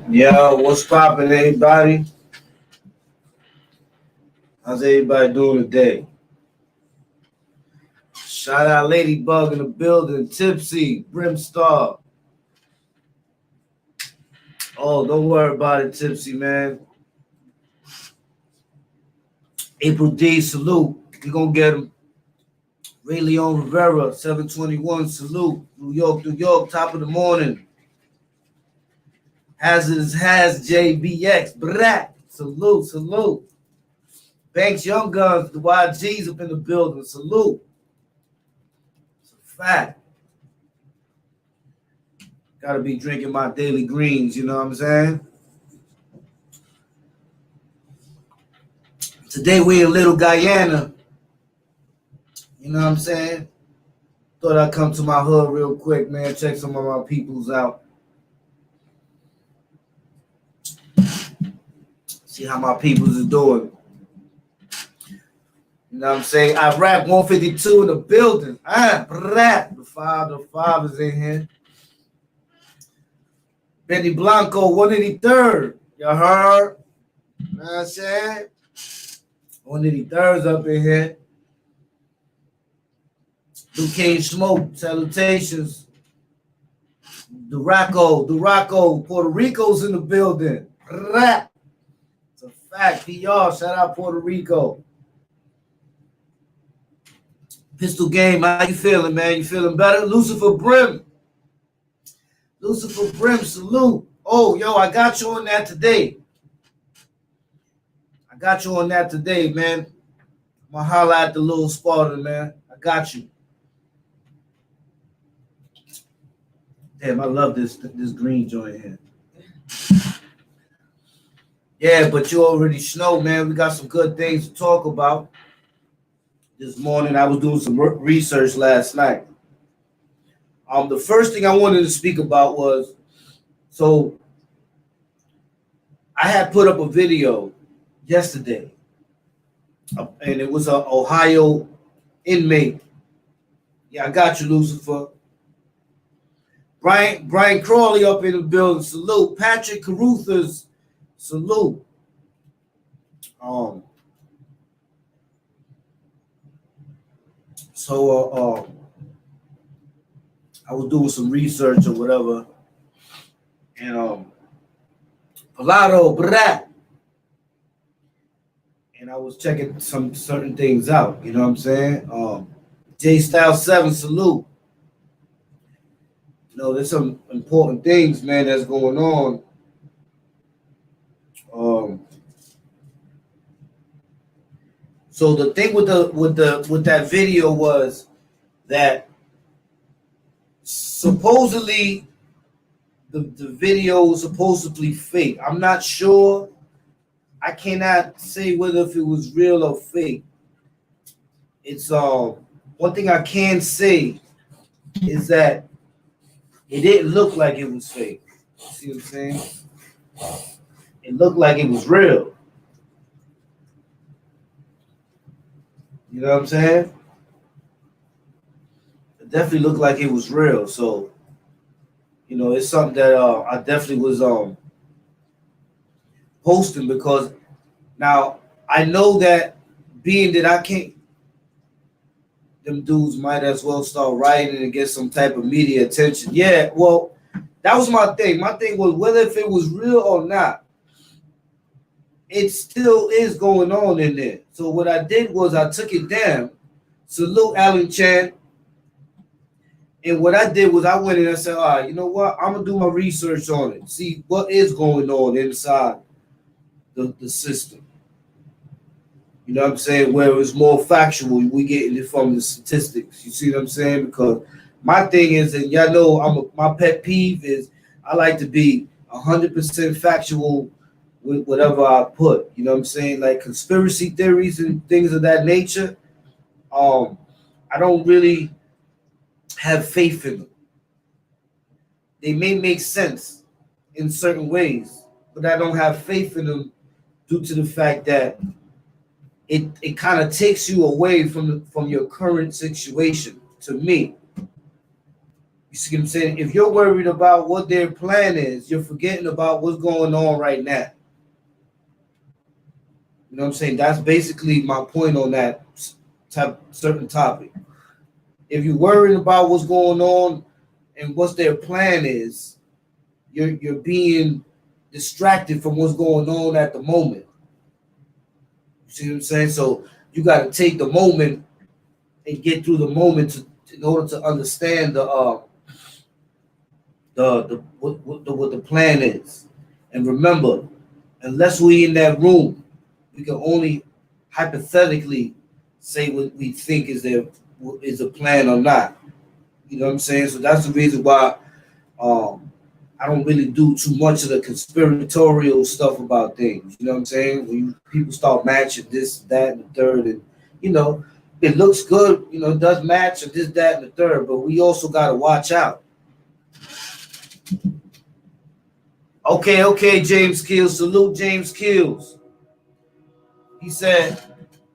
Yo, what's poppin', everybody? How's everybody doing today? Shout out Ladybug in the building, Tipsy, Brimstar. Oh, don't worry about it, Tipsy, man. April D, salute. We gonna get him. Ray Leon Rivera, 721, salute. New York, top of the morning. Hazardous has JBX, brat. Salute, salute. Banks Young Guns, the YGs up in the building, salute. It's a fact. Gotta be drinking my daily greens, you know what I'm saying? Today we in Little Guyana, you know what I'm saying? Thought I'd come to my hood real quick, man. Check some of my peoples out. See how my peoples is doing. You know what I'm saying? I rap 152 in the building. Rap. The five is in here. Benny Blanco, 183rd. You heard? You know what I'm saying? 183rd's up in here. Duquesne Smoke, salutations. Duraco, Puerto Rico's in the building. Rap. It's a fact. PR, shout out Puerto Rico. Pistol Game, how you feeling, man? You feeling better? Lucifer Brim, salute. Oh, yo, I got you on that today. Man. I'm gonna holler at the little Spartan, man. I got you. Damn, I love this green joint here. Yeah, but you already know, man. We got some good things to talk about. This morning, I was doing some research last night. The first thing I wanted to speak about was, so I had put up a video yesterday, and it was an Ohio inmate. Yeah, I got you, Lucifer. Brian Crawley up in the building, salute. Patrick Caruthers, salute. So I was doing some research or whatever, and Palado Brat, and I was checking some certain things out. You know what I'm saying? J Style 7, salute. You know, there's some important things, man, that's going on. So the thing with that video was that supposedly the video was supposedly fake. I'm not sure. I cannot say whether if it was real or fake. It's one thing I can say is that it didn't look like it was fake. See what I'm saying? It looked like it was real. You know what I'm saying? It definitely looked like it was real. So, you know, it's something that I definitely was posting, because now I know that being that I can't, them dudes might as well start writing and get some type of media attention. Yeah, well, that was my thing. My thing was whether if it was real or not, it still is going on in there. So what I did was I took it down. Salute Alan Chan. And what I did was I went in and said, all right, you know what? I'm going to do my research on it. See what is going on inside the system. You know what I'm saying? Where it's more factual, we getting it from the statistics. You see what I'm saying? Because my thing is, and y'all know my pet peeve is I like to be 100% factual with whatever I put. You know what I'm saying? Like conspiracy theories and things of that nature. I don't really have faith in them. They may make sense in certain ways, but I don't have faith in them due to the fact that it kind of takes you away from your current situation, to me. You see what I'm saying? If you're worried about what their plan is, you're forgetting about what's going on right now. You know what I'm saying? That's basically my point on that certain topic. If you're worried about what's going on and what their plan is, you're being distracted from what's going on at the moment. You see what I'm saying? So you got to take the moment and get through the moment in order to understand what the plan is. And remember, unless we in that room, we can only hypothetically say what we think is a plan or not. You know what I'm saying? So that's the reason why I don't really do too much of the conspiratorial stuff about things. You know what I'm saying? When people start matching this, that, and the third, and you know, it looks good. You know, it does match and this, that, and the third. But we also got to watch out. Okay, James Kills. Salute James Kills. He said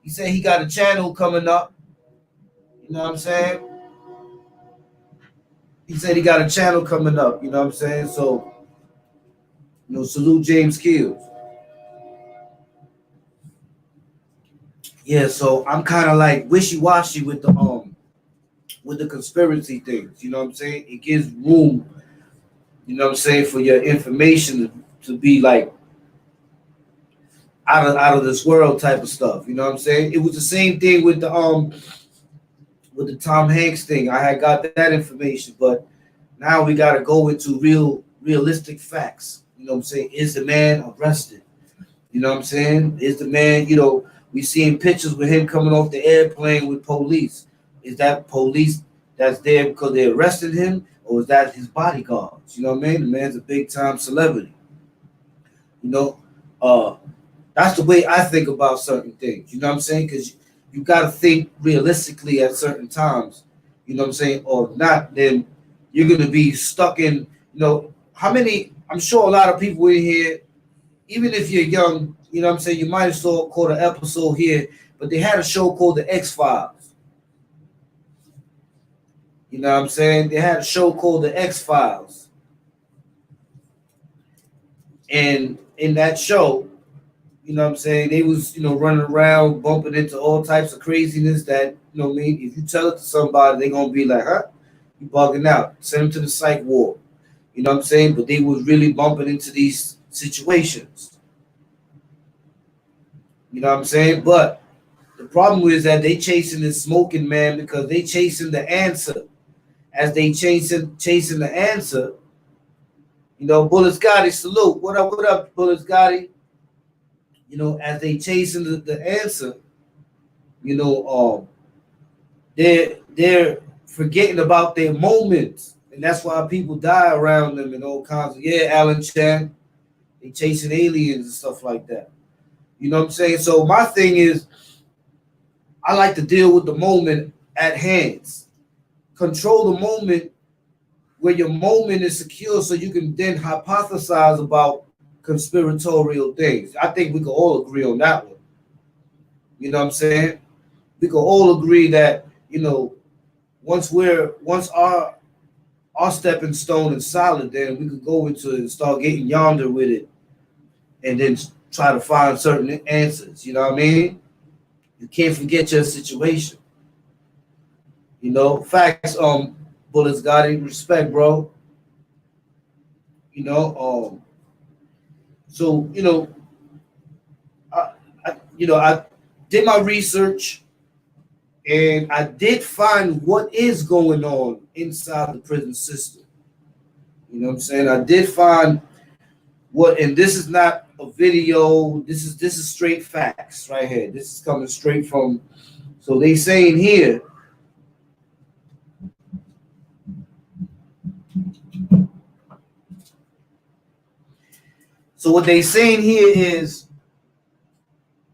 he got a channel coming up. You know what I'm saying? He said he got a channel coming up. You know what I'm saying? So, salute James Kills. Yeah, so I'm kind of like wishy-washy with the conspiracy things. You know what I'm saying? It gives room, you know what I'm saying, for your information to be like out of this world type of stuff. You know what I'm saying? It was the same thing with the Tom Hanks thing. I had got that information, but now we got to go into realistic facts. You know what I'm saying? Is the man arrested? You know what I'm saying? Is the man, we seeing pictures with him coming off the airplane with police. Is that police that's there because they arrested him, or is that his bodyguards? You know what I mean? The man's a big time celebrity. You know, that's the way I think about certain things. You know what I'm saying? Because you got to think realistically at certain times. You know what I'm saying? Or not, then you're gonna be stuck in. How many? I'm sure a lot of people in here, even if you're young, you know what I'm saying, you might have caught an episode here, but they had a show called The X-Files. You know what I'm saying? They had a show called The X-Files. And in that show, you know what I'm saying, they was, running around, bumping into all types of craziness that, you know what I mean, if you tell it to somebody, they're going to be like, huh? You bugging out. Send them to the psych ward. You know what I'm saying? But they was really bumping into these situations. You know what I'm saying? But the problem is that they chasing this smoking man because they chasing the answer. As they chasing the answer, Bullet Scotty, salute. What up, Bullet Scotty? As they chasing the answer, they're forgetting about their moments. And that's why people die around them and all kinds of, Alan Chan, they chasing aliens and stuff like that. You know what I'm saying? So my thing is, I like to deal with the moment at hand. Control the moment where your moment is secure so you can then hypothesize about conspiratorial things. I think we can all agree on that one. You know what I'm saying? We can all agree that, once our stepping stone is solid, then we could go into it and start getting yonder with it and then try to find certain answers. You know what I mean? You can't forget your situation. Facts, Bullets got it. Respect, bro. So, I did my research and I did find what is going on inside the prison system. You know what I'm saying? I did find and this is not a video, this is straight facts right here. This is coming straight from, so they saying here, so what they saying here is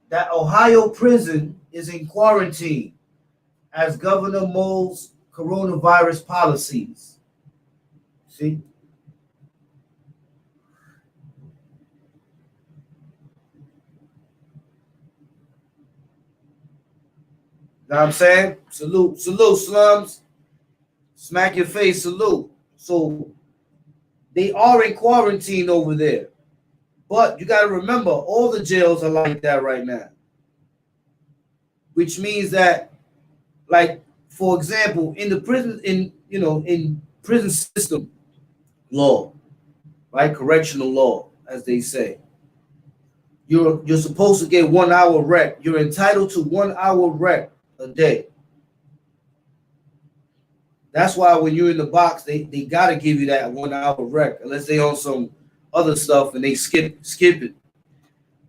that Ohio prison is in quarantine as Governor molds coronavirus policies. See? Know what I'm saying? Salute, slums. Smack your face, salute. So they are in quarantine over there. But you got to remember, all the jails are like that right now. Which means that, like, for example, in the prison, in prison system law, right, correctional law, as they say, you're supposed to get 1 hour rec. You're entitled to 1 hour rec a day. That's why when you're in the box, they gotta give you that 1 hour rec, unless they on some other stuff and they skip it.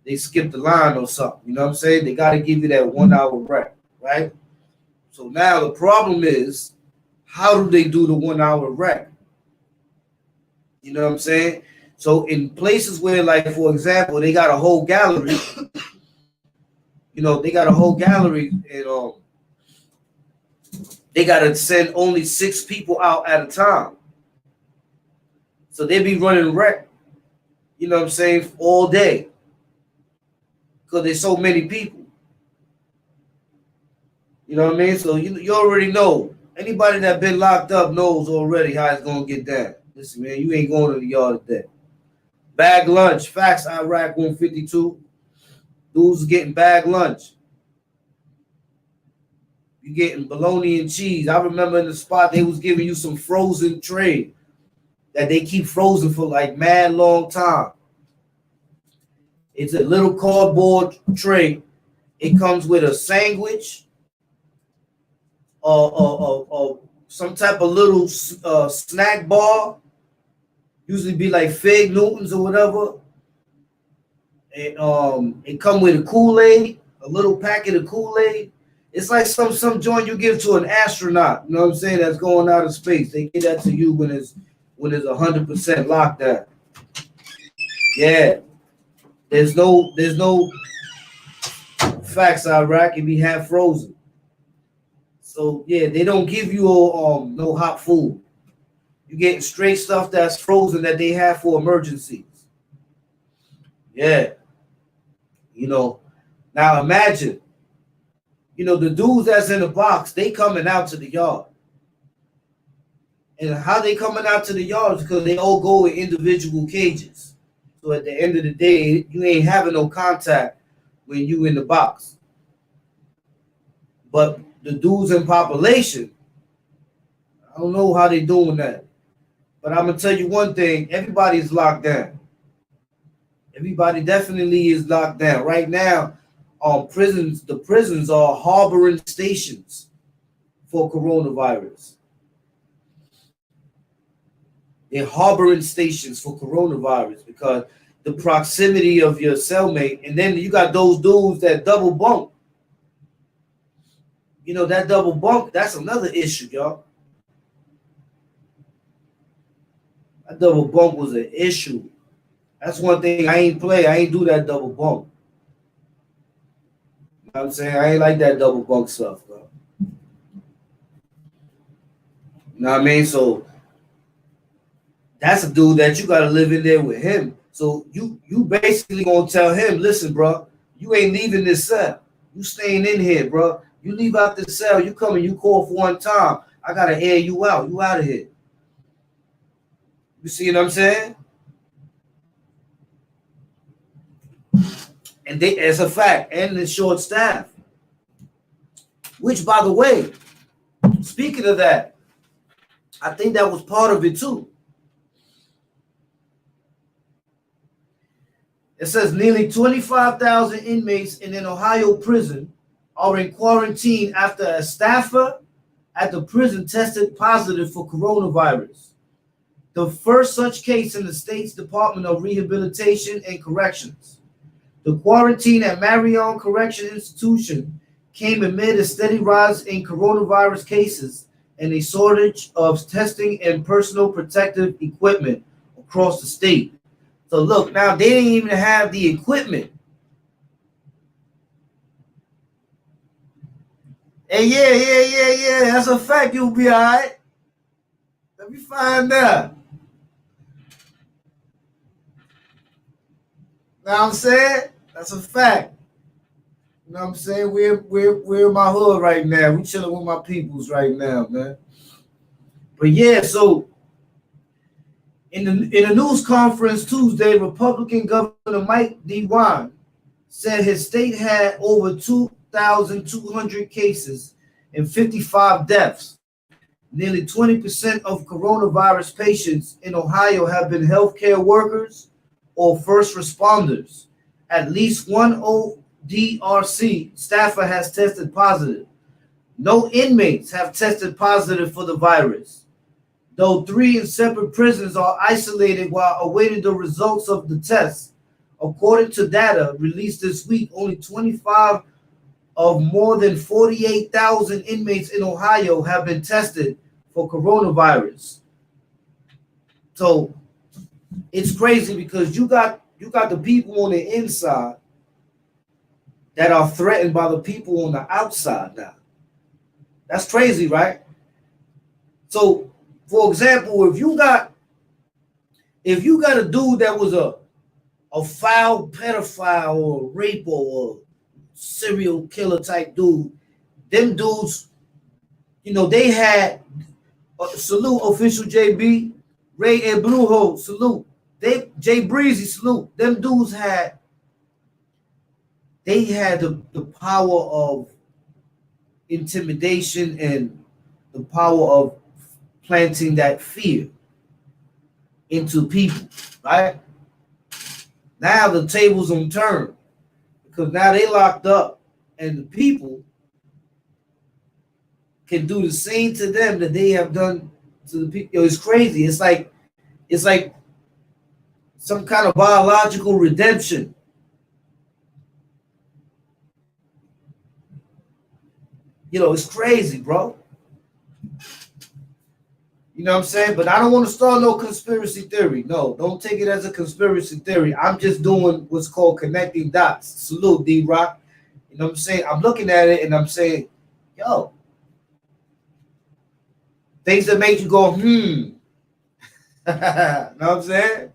They skip the line or something. You know what I'm saying? They gotta give you that 1 hour rec, right? So now the problem is, how do they do the 1 hour rec? You know what I'm saying? So in places where, like, for example, they got a whole gallery, they got a whole gallery, and they got to send only 6 people out at a time. So they be running rec, you know what I'm saying, all day. Because there's so many people. You know what I mean? So you already know. Anybody that been locked up knows already how it's going to get down. Listen, man, you ain't going to the yard today. Bag lunch. Facts, Iraq 152. Dudes getting bag lunch. You getting bologna and cheese. I remember in the spot they was giving you some frozen tray that they keep frozen for like mad long time. It's a little cardboard tray. It comes with a sandwich, some type of little snack bar. Usually be like Fig Newtons or whatever. And it come with a Kool-Aid, a little packet of Kool-Aid. It's like some joint you give to an astronaut, you know what I'm saying, that's going out of space. They give that to you when it's 100% lockdown. Yeah. There's no facts, Iraq. It be half frozen. So yeah, they don't give you no hot food. You getting straight stuff that's frozen that they have for emergencies. Yeah. Now imagine, the dudes that's in the box, they coming out to the yard. And how they coming out to the yard is because they all go in individual cages. So at the end of the day, you ain't having no contact when you in the box. But the dudes in population, I don't know how they doing that. But I'm going to tell you one thing, everybody's locked down. Everybody definitely is locked down. Right now, the prisons are harboring stations for coronavirus. They're harboring stations for coronavirus because the proximity of your cellmate, and then you got those dudes that double bunk. That double bunk, that's another issue, y'all. That double bunk was an issue. That's one thing I ain't play. I ain't do that double bunk. You know what I'm saying? I ain't like that double bunk stuff, bro. You know what I mean? So that's a dude that you got to live in there with him. So you basically going to tell him, listen, bro, you ain't leaving this cell. You staying in here, bro. You leave out this cell. You come and you call for one time. I got to air you out. You out of here. You see what I'm saying? And as a fact, and the short staff. Which, by the way, speaking of that, I think that was part of it too. It says nearly 25,000 inmates in an Ohio prison are in quarantine after a staffer at the prison tested positive for coronavirus. The first such case in the state's Department of Rehabilitation and Corrections. The quarantine at Marion Correction Institution came amid a steady rise in coronavirus cases and a shortage of testing and personal protective equipment across the state. So look, now they didn't even have the equipment. Hey, yeah. That's a fact. You'll be all right. Let me find out. Know what I'm saying? That's a fact. You know what I'm saying? We're in my hood right now. We chilling with my peoples right now, man. But yeah, so In a news conference Tuesday, Republican Governor Mike DeWine said his state had over 2,200 cases and 55 deaths. Nearly 20% of coronavirus patients in Ohio have been healthcare workers or first responders. At least one ODRC staffer has tested positive. No inmates have tested positive for the virus, though 3 in separate prisons are isolated while awaiting the results of the tests. According to data released this week, only 25 of more than 48,000 inmates in Ohio have been tested for coronavirus. So it's crazy because you got the people on the inside that are threatened by the people on the outside now. That's crazy, right? So, for example, if you got a dude that was a foul pedophile or a rape or a serial killer type dude, them dudes, they had salute official JB, Ray and Blueho, salute. Jay Breezy, salute. Them dudes had the power of intimidation and the power of planting that fear into people, right? Now the tables on turn because now they locked up and the people can do the same to them that they have done to the people. It's crazy. It's like some kind of biological redemption. It's crazy, bro. You know what I'm saying? But I don't want to start no conspiracy theory. No, don't take it as a conspiracy theory. I'm just doing what's called connecting dots. Salute, D-Rock. You know what I'm saying? I'm looking at it and I'm saying, yo, things that make you go, know what I'm saying?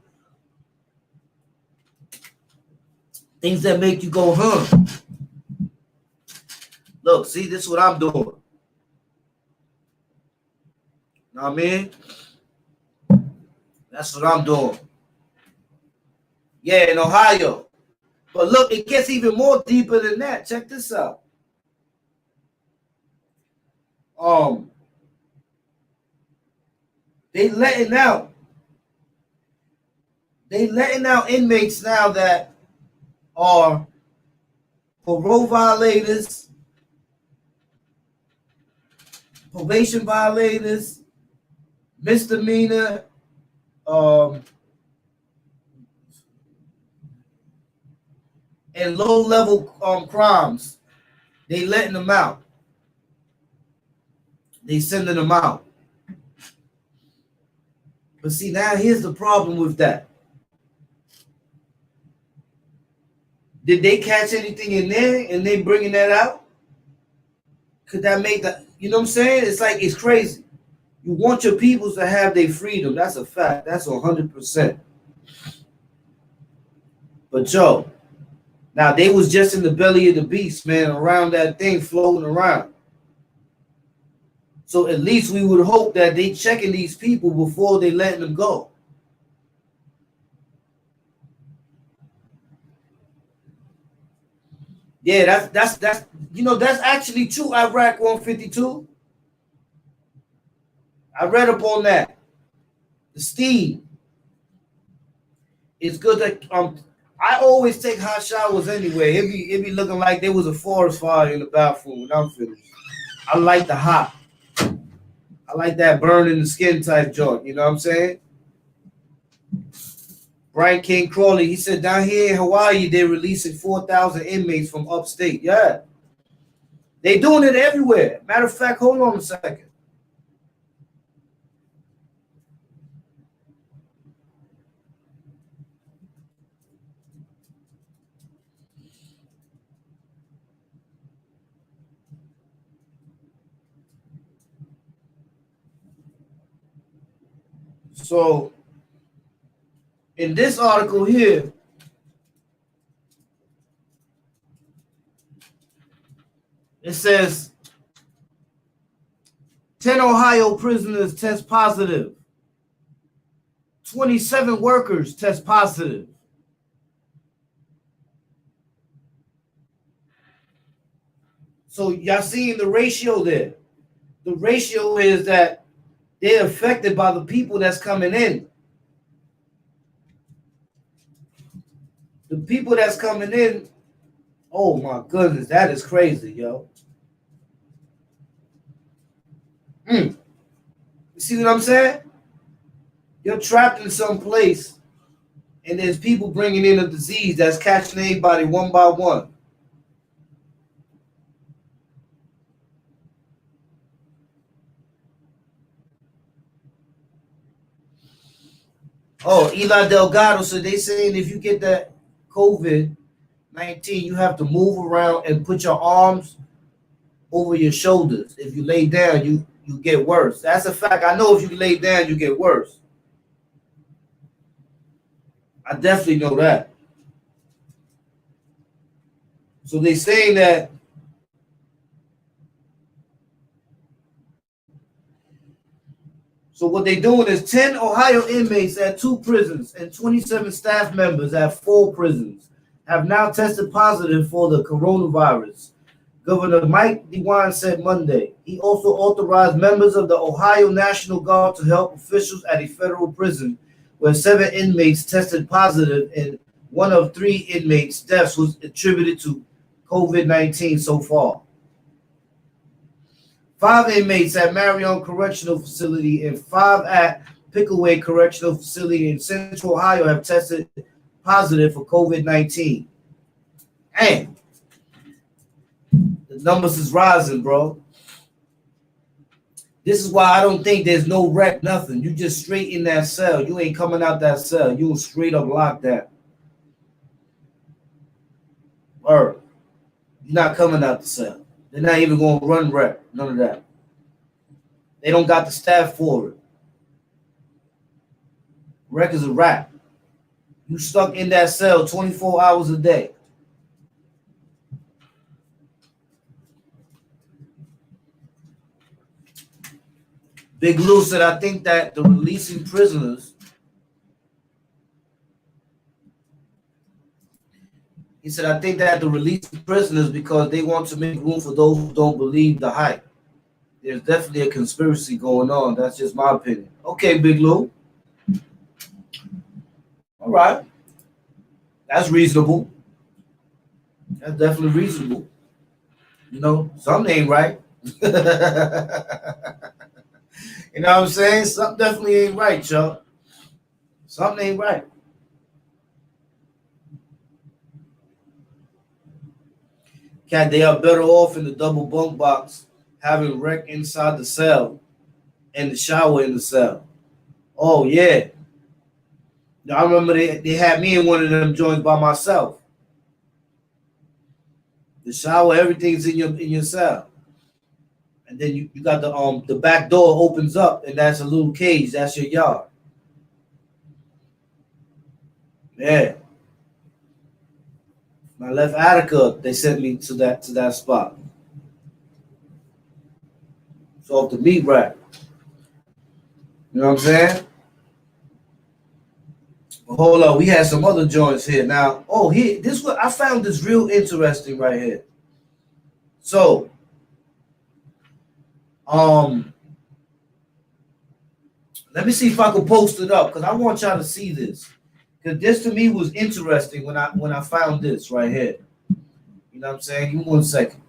Things that make you go, Look, see, this is what I'm doing. Know what I mean? That's what I'm doing. Yeah, in Ohio. But look, it gets even more deeper than that. Check this out. They letting out inmates now that are parole violators, probation violators, misdemeanor, and low-level crimes. They letting them out. They sending them out. But see, now here's the problem with that. Did they catch anything in there and they bringing that out? Could that make that, you know what I'm saying? It's crazy. You want your peoples to have their freedom. That's a fact. That's 100%. But yo, now they was just in the belly of the beast, man, around that thing floating around. So at least we would hope that they checking these people before they letting them go. Yeah, that's actually true. Iraq 152. I read up on that. The steam. It's good that I always take hot showers anyway. It be looking like there was a forest fire in the bathroom when I'm finished. I like the hot. I like that burning the skin type joint. You know what I'm saying? Brian King Crawley, he said down here in Hawaii, they're releasing 4,000 inmates from upstate. Yeah. They doing it everywhere. Matter of fact, hold on a second. So, in this article here, it says 10 Ohio prisoners test positive. 27 workers test positive. So y'all seeing the ratio there. The ratio is that they're affected by the people that's coming in. The people that's coming in, oh my goodness, that is crazy, yo. You see what I'm saying? You're trapped in some place, and there's people bringing in a disease that's catching everybody one by one. Oh, Eli Delgado, so they saying if you get that COVID-19, you have to move around and put your arms over your shoulders. If you lay down, you get worse. That's a fact. I know if you lay down, you get worse. I definitely know that. So they saying that so what they doing is 10 Ohio inmates at 2 prisons and 27 staff members at 4 prisons have now tested positive for the coronavirus. Governor Mike DeWine said Monday. He also authorized members of the Ohio National Guard to help officials at a federal prison where 7 inmates tested positive and one of 3 inmates' deaths was attributed to COVID-19 so far. 5 inmates at Marion Correctional Facility and 5 at Pickaway Correctional Facility in Central Ohio have tested positive for COVID-19. And the numbers is rising, bro. This is why I don't think there's no rec, nothing. You just straight in that cell. You ain't coming out that cell. You straight up locked down. Or you're not coming out the cell. They're not even going to run rec. None of that. They don't got the staff for it. Rec is a wrap. You stuck in that cell 24 hours a day. Big Lou said, I think that the releasing prisoners, he said, I think that the releasing prisoners because they want to make room for those who don't believe the hype. There's definitely a conspiracy going on. That's just my opinion. Okay, Big Lou. All right. That's reasonable. That's definitely reasonable. You know, something ain't right. You know what I'm saying? Something definitely ain't right, Chuck. Something ain't right. Cat, they are better off in the double bunk box having rec inside the cell and the shower in the cell. Oh, yeah. I remember they had me in one of them joints by myself. The shower, everything's in your cell. And then you got the back door opens up and that's a little cage. That's your yard. Yeah. When I left Attica, they sent me to that spot. So off the meat rack. You know what I'm saying? But hold on, we had some other joints here. Now, here, this what I found this real interesting right here. So, let me see if I can post it up because I want y'all to see this. Because this to me was interesting when I found this right here. You know what I'm saying? Give me 1 second.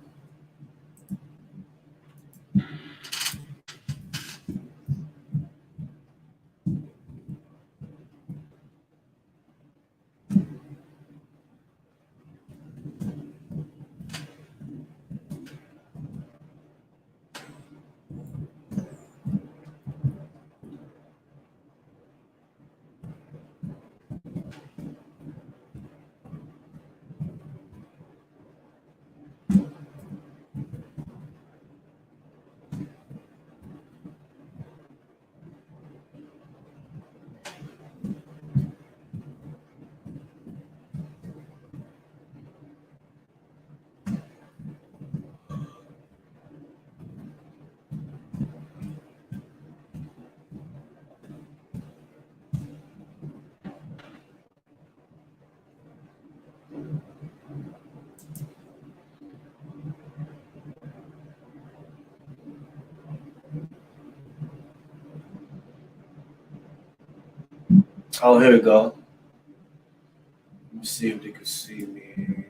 Oh, here we go. Let me see if they can see me.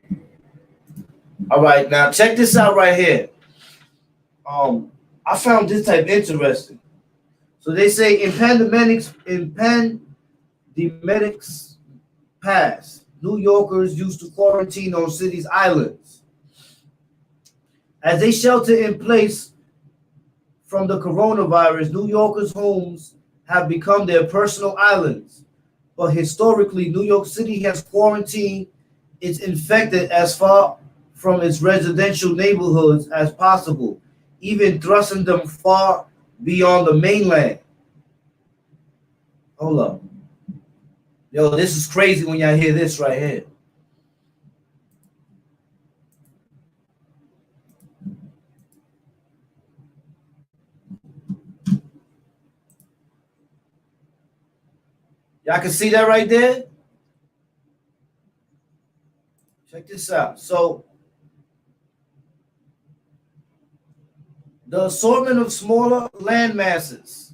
All right, now check this out right here. I found this type interesting. So they say in pandemics past, New Yorkers used to quarantine on cities' islands. As they shelter in place from the coronavirus, New Yorkers' homes have become their personal islands. But historically, New York City has quarantined its infected as far from its residential neighborhoods as possible, even thrusting them far beyond the mainland. Hold up. Yo, this is crazy when y'all hear this right here. Y'all can see that right there? Check this out. So, the assortment of smaller land masses.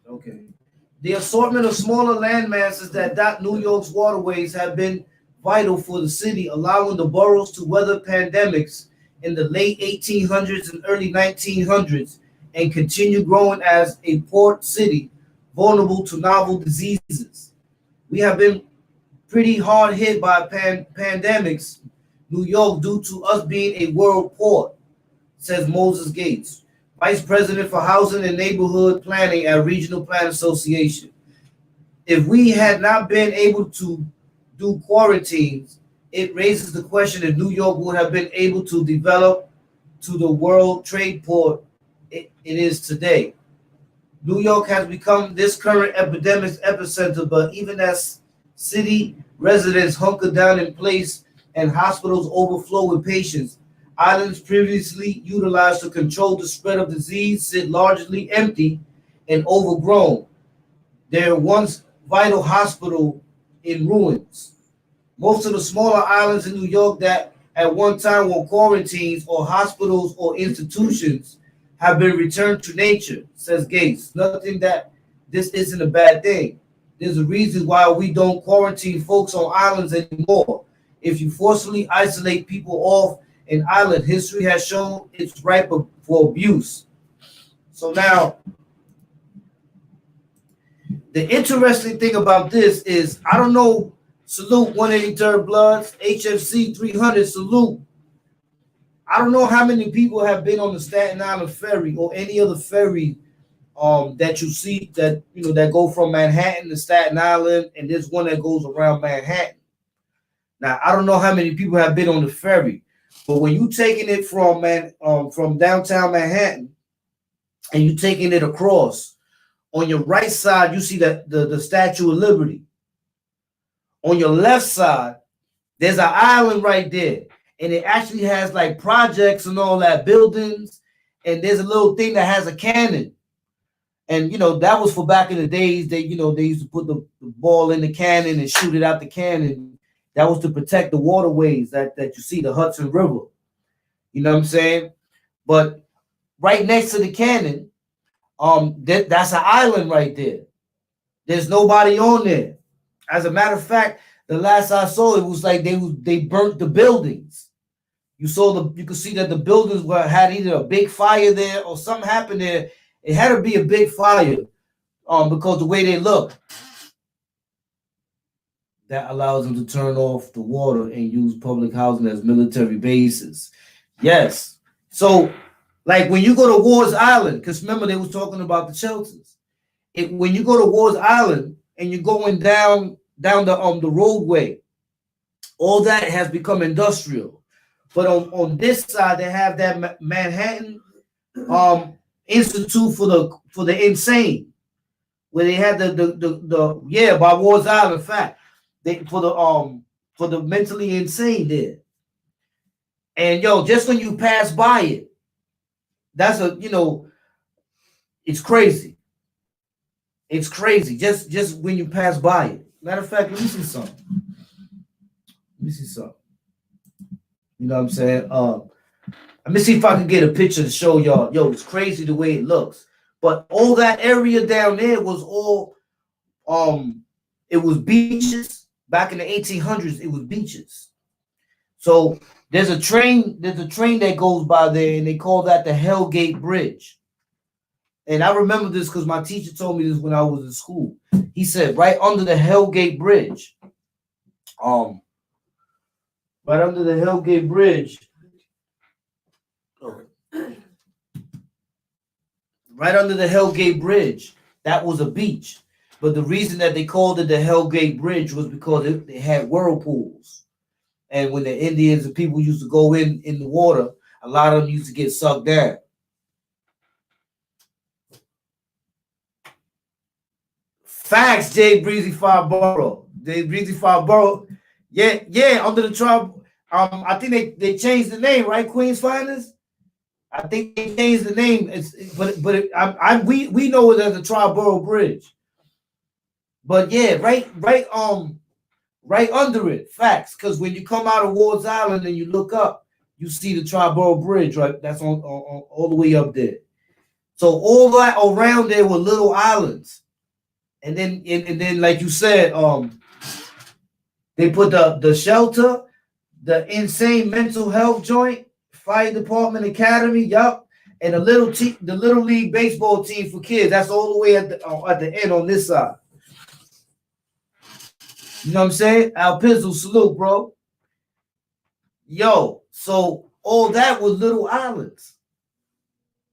Okay. The assortment of smaller land masses that dot New York's waterways have been vital for the city, allowing the boroughs to weather pandemics in the late 1800s and early 1900s and continue growing as a port city vulnerable to novel diseases. We have been pretty hard hit by pandemics, New York, due to us being a world port, says Moses Gates, Vice President for Housing and Neighborhood Planning at Regional Plan Association. If we had not been able to do quarantines, it raises the question if New York would have been able to develop to the world trade port it is today. New York has become this current epidemic's epicenter, but even as city residents hunker down in place and hospitals overflow with patients, islands previously utilized to control the spread of disease sit largely empty and overgrown. Their once vital hospital in ruins. Most of the smaller islands in New York that at one time were quarantines or hospitals or institutions have been returned to nature, says Gates. Nothing that this isn't a bad thing. There's a reason why we don't quarantine folks on islands anymore. If you forcibly isolate people off an island, history has shown it's ripe for abuse. So now, the interesting thing about this is, I don't know, salute 183rd Bloods, HFC 300, salute. I don't know how many people have been on the Staten Island ferry or any other ferry that you see that that go from Manhattan to Staten Island, and there's one that goes around Manhattan. Now I don't know how many people have been on the ferry, but when you taking it from downtown Manhattan and you taking it across, on your right side you see the Statue of Liberty. On your left side, there's an island right there. And it actually has like projects and all that, buildings, and there's a little thing that has a cannon. And that was for back in the days. They used to put the ball in the cannon and shoot it out the cannon. That was to protect the waterways that you see, the Hudson River. You know what I'm saying? But right next to the cannon, that's an island right there. There's nobody on there. As a matter of fact, the last I saw, it was like they burnt the buildings. You could see that the buildings had either a big fire there or something happened there. It had to be a big fire, because the way they look. That allows them to turn off the water and use public housing as military bases. Yes. So, like when you go to Ward's Island, because remember they was talking about the shelters. When you go to Ward's Island and you're going down the roadway, all that has become industrial. But on this side, they have that Manhattan Institute for the Insane, where they had the by Ward's Island. In fact, for the mentally insane there. And just when you pass by it, that's it's crazy. It's crazy. Just when you pass by it. Matter of fact, let me see something. You know what I'm saying? Let me see if I can get a picture to show y'all. It's crazy the way it looks. But all that area down there was all it was beaches. Back in the 1800s, it was beaches. So there's a train that goes by there, and they call that the Hellgate Bridge. And I remember this because my teacher told me this when I was in school. He said right under the Hellgate Bridge, right under the Hellgate Bridge, right under the Hellgate Bridge, that was a beach. But the reason that they called it the Hellgate Bridge was because it had whirlpools. And when the Indians and people used to go in the water, a lot of them used to get sucked down. Facts, Jay Breezy Fireborough. Jay Breezy Fireborough. Yeah, under the tribe. I think they changed the name, right? Queen's Finest. I think they changed the name. We know it as the Triborough Bridge. But yeah, right under it. Facts. Because when you come out of Ward's Island and you look up, you see the Triborough Bridge, right? That's on all the way up there. So all that around there were little islands. And then like you said, they put the shelter, the insane mental health joint, fire department academy, yup, and the little league baseball team for kids. That's all the way at the end on this side. You know what I'm saying? Al Pizzle, salute, bro. Yo, so all that was little islands.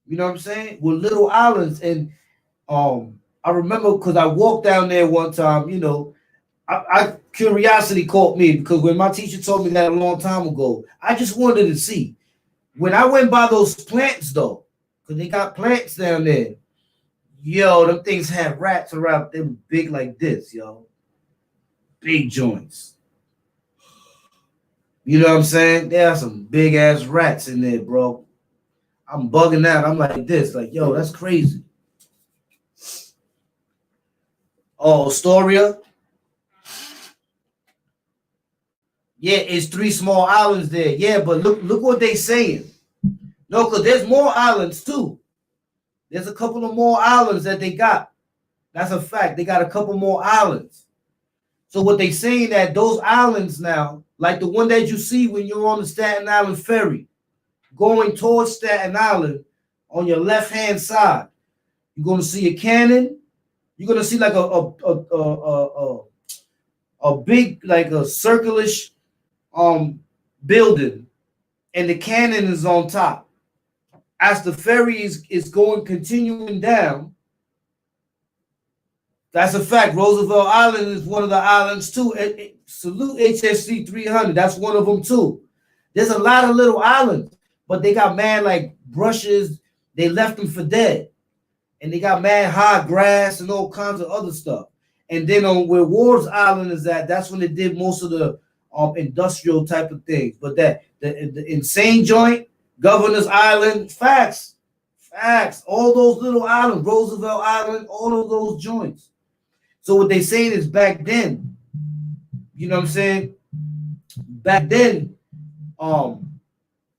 You know what I'm saying? With little islands. And I remember because I walked down there one time, you know, I curiosity caught me because when my teacher told me that a long time ago, I just wanted to see. When I went by those plants though, because they got plants down there, yo, them things had rats around. They were big like this, yo. Big joints. You know what I'm saying? There are some big ass rats in there, bro. I'm bugging out. I'm like this, like, yo, that's crazy. Oh, Astoria. Yeah, it's 3 small islands there. Yeah, but look what they saying. No, because there's more islands too. There's a couple of more islands that they got. That's a fact. They got a couple more islands. So what they saying that those islands now, like the one that you see when you're on the Staten Island ferry, going towards Staten Island on your left-hand side, you're gonna see a cannon. You're gonna see like a big, like a circulish building, and the cannon is on top. As the ferry is going continuing down, that's a fact. Roosevelt Island is one of the islands too. Salute HSC 300. That's one of them too. There's a lot of little islands, but they got mad like brushes. They left them for dead, and they got mad high grass and all kinds of other stuff. And then on where Ward's Island is at, that's when they did most of the industrial type of things. But that the insane joint, Governor's Island, facts. All those little islands, Roosevelt Island, all of those joints. So what they saying is back then, you know what I'm saying? Back then,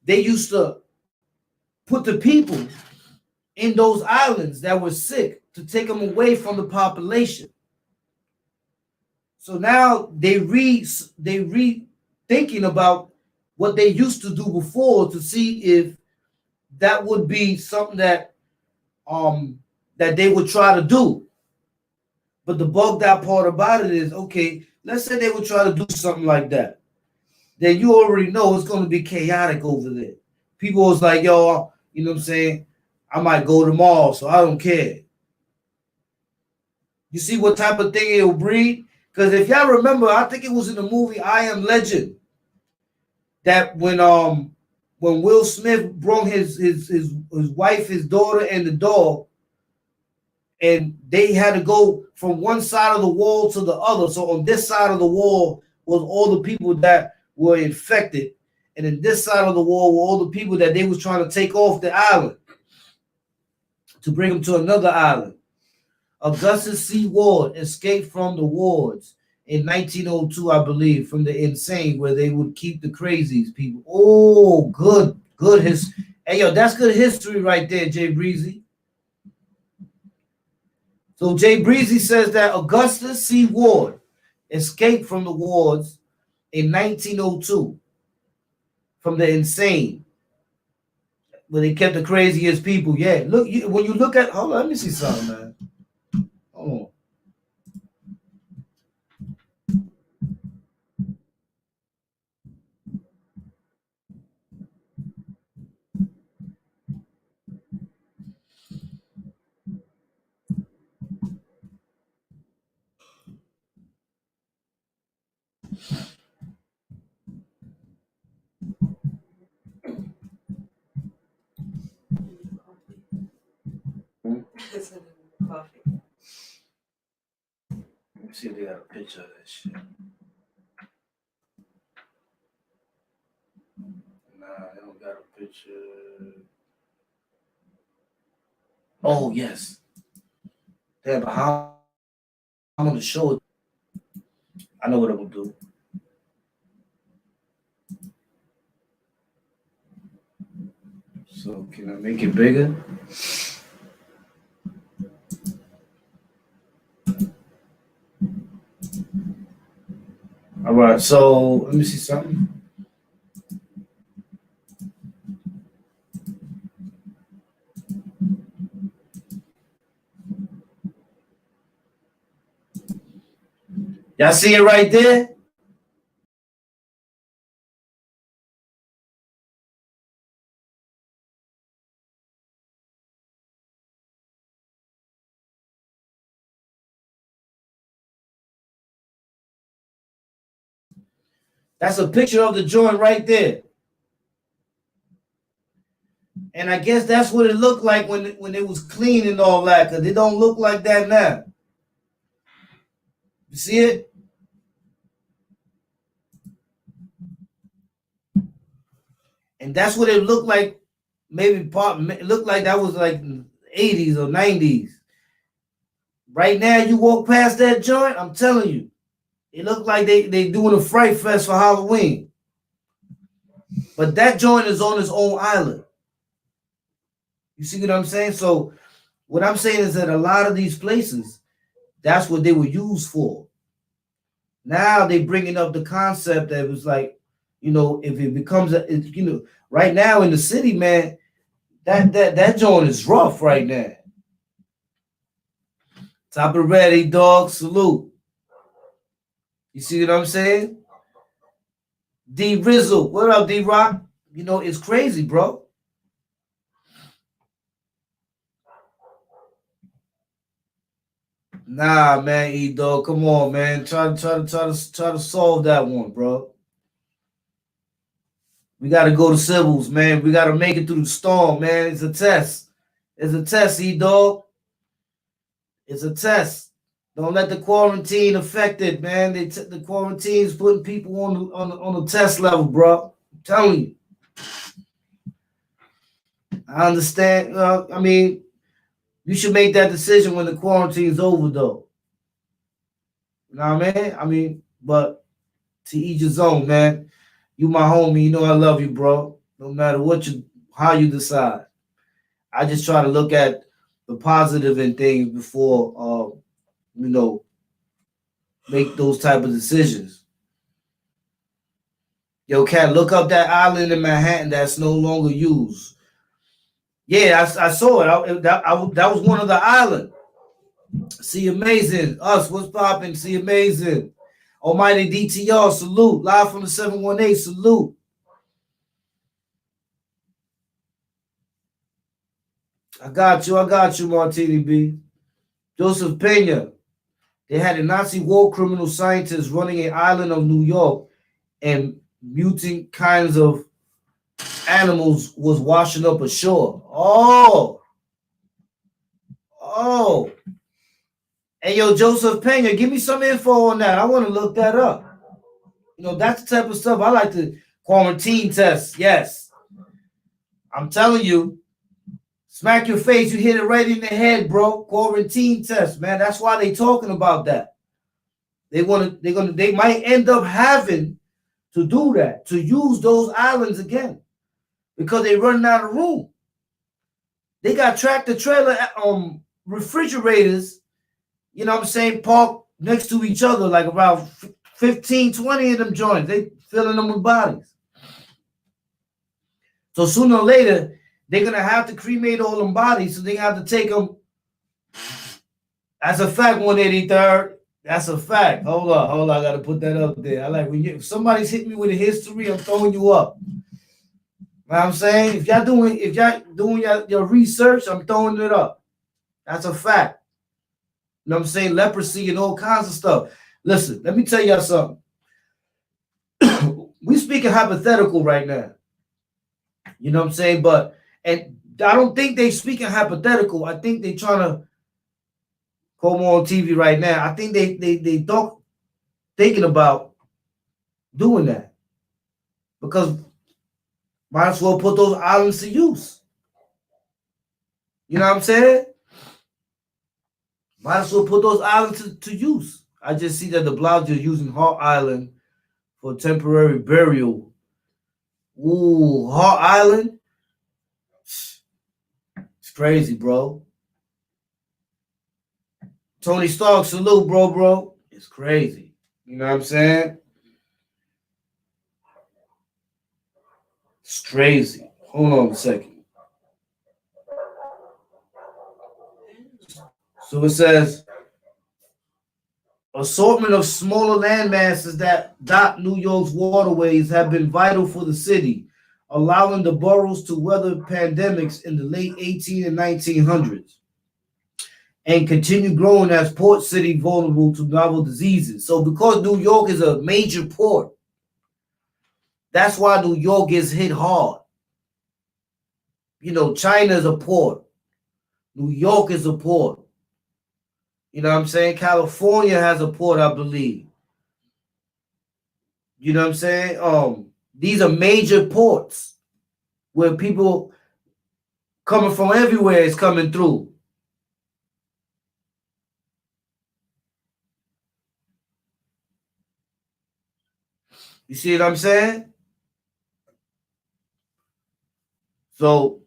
they used to put the people in those islands that were sick to take them away from the population. So now they thinking about what they used to do before to see if that would be something that that they would try to do. But the bugged out part about it is, okay, let's say they would try to do something like that. Then you already know it's going to be chaotic over there. People was like, yo, you know what I'm saying? I might go tomorrow, so I don't care. You see what type of thing it will breed? Because if y'all remember, I think it was in the movie I Am Legend that when Will Smith brought his wife, his daughter, and the dog, and they had to go from one side of the wall to the other. So on this side of the wall was all the people that were infected, and in this side of the wall were all the people that they was trying to take off the island to bring them to another island. Augustus C. Ward escaped from the wards in 1902, I believe, from the insane where they would keep the crazies people. Oh, good. Hey, yo, that's good history right there, Jay Breezy. So Jay Breezy says that Augustus C. Ward escaped from the wards in 1902 from the insane, where they kept the craziest people. Yeah, look, when you look at, hold on, let me see something, man. Hold on. Coffee. Let me see if they got a picture of that shit. Nah, they don't got a picture. Oh, yes. Damn, but how I'm gonna show it. I know what I'm gonna do. So can I make it bigger? All right, so let me see something. Y'all see it right there? That's a picture of the joint right there. And I guess that's what it looked like when it was clean and all that, because it don't look like that now. You see it? And that's what it looked like. Maybe it looked like that was like 80s or 90s. Right now, you walk past that joint, I'm telling you, it looked like they doing a Fright Fest for Halloween. But that joint is on its own island. You see what I'm saying? So what I'm saying is that a lot of these places, that's what they were used for. Now they bringing up the concept that it was like, if it becomes right now in the city, man, that joint is rough right now. Top of ready, dog, salute. You see what I'm saying? D Rizzle, what up, D Rock? It's crazy, bro. Nah, man, E dog, come on, man. Try to solve that one, bro. We got to go to Civils, man. We got to make it through the storm, man. It's a test. It's a test, E dog. It's a test. Don't let the quarantine affect it, man. The quarantine's putting people on the test level, bro. I'm telling you. I understand. I mean, you should make that decision when the quarantine's over, though. You know what I mean? But to each his own, man. You my homie. You know I love you, bro. No matter how you decide. I just try to look at the positive in things before, make those type of decisions. Yo, Cat, look up that island in Manhattan that's no longer used. Yeah, I saw it. That was one of the islands. See Amazing. Us, what's popping? See Amazing. Almighty DTR, salute. Live from the 718, salute. I got you, Martini B. Joseph Pena. They had a Nazi war criminal scientist running an island of New York, and mutant kinds of animals was washing up ashore. Oh. Hey, yo, Joseph Pena, give me some info on that. I want to look that up. That's the type of stuff I like to quarantine test. Yes. I'm telling you, smack your face, you hit it right in the head, bro. Quarantine test, man. That's why they talking about that. They might end up having to do that, to use those islands again, because they running out of room. They got tractor trailer refrigerators you know what I'm saying, parked next to each other, like about 15, 20 of them joints. They filling them with bodies. So sooner or later, they're gonna have to cremate all them bodies, so they have to take them. That's a fact, 183rd. That's a fact. Hold on. I gotta put that up there. I like when if somebody's hit me with a history, I'm throwing you up. You know what I'm saying? If y'all doing your research, I'm throwing it up. That's a fact. You know what I'm saying? Leprosy and all kinds of stuff. Listen, let me tell y'all something. We speaking hypothetical right now. You know what I'm saying? And I don't think they speaking hypothetical. I think they trying to come on TV right now. I think they don't thinking about doing that because might as well put those islands to use. You know what I'm saying? Might as well put those islands to use. I just see that the blogs are using Hart Island for temporary burial. Ooh, Hart Island? It's crazy, bro. Tony Stark, salute, bro. It's crazy. You know what I'm saying? It's crazy. Hold on a second. So it says assortment of smaller land masses that dot New York's waterways have been vital for the city, allowing the boroughs to weather pandemics in the late 18 and 1900s and continue growing as port city vulnerable to novel diseases. So because New York is a major port, that's why New York gets hit hard. You know, China is a port. New York is a port. You know what I'm saying? California has a port, I believe. You know what I'm saying? These are major ports where people coming from everywhere is coming through. You see what I'm saying? So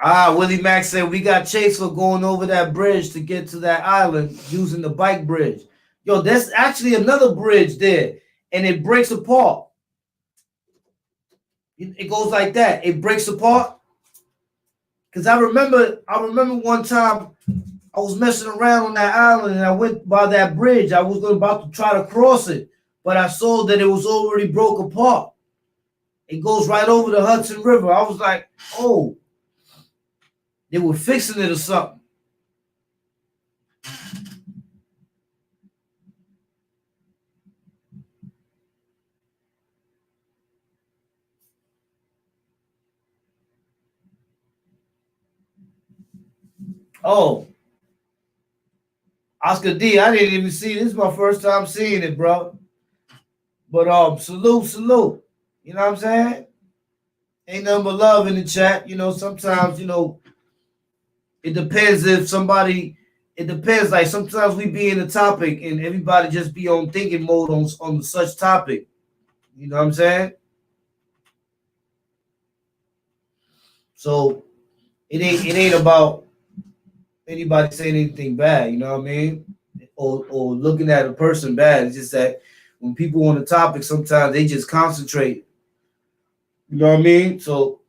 Willie Mack said we got chased for going over that bridge to get to that island using the bike bridge. Yo, there's actually another bridge there, and it breaks apart. It goes like that. It breaks apart. Cause I remember one time I was messing around on that island and I went by that bridge. I was about to try to cross it, but I saw that it was already broke apart. It goes right over the Hudson River. I was like, oh, they were fixing it or something. Oh, Oscar D, I didn't even see this. This is my first time seeing it, bro. But salute. You know what I'm saying? Ain't nothing but love in the chat. You know, sometimes, it depends if somebody it depends. Like sometimes we be in a topic and everybody just be on thinking mode on such topic. You know what I'm saying? So it ain't about anybody saying anything bad, you know what I mean? Or looking at a person bad. It's just that when people on the topic, sometimes they just concentrate. You know what I mean? So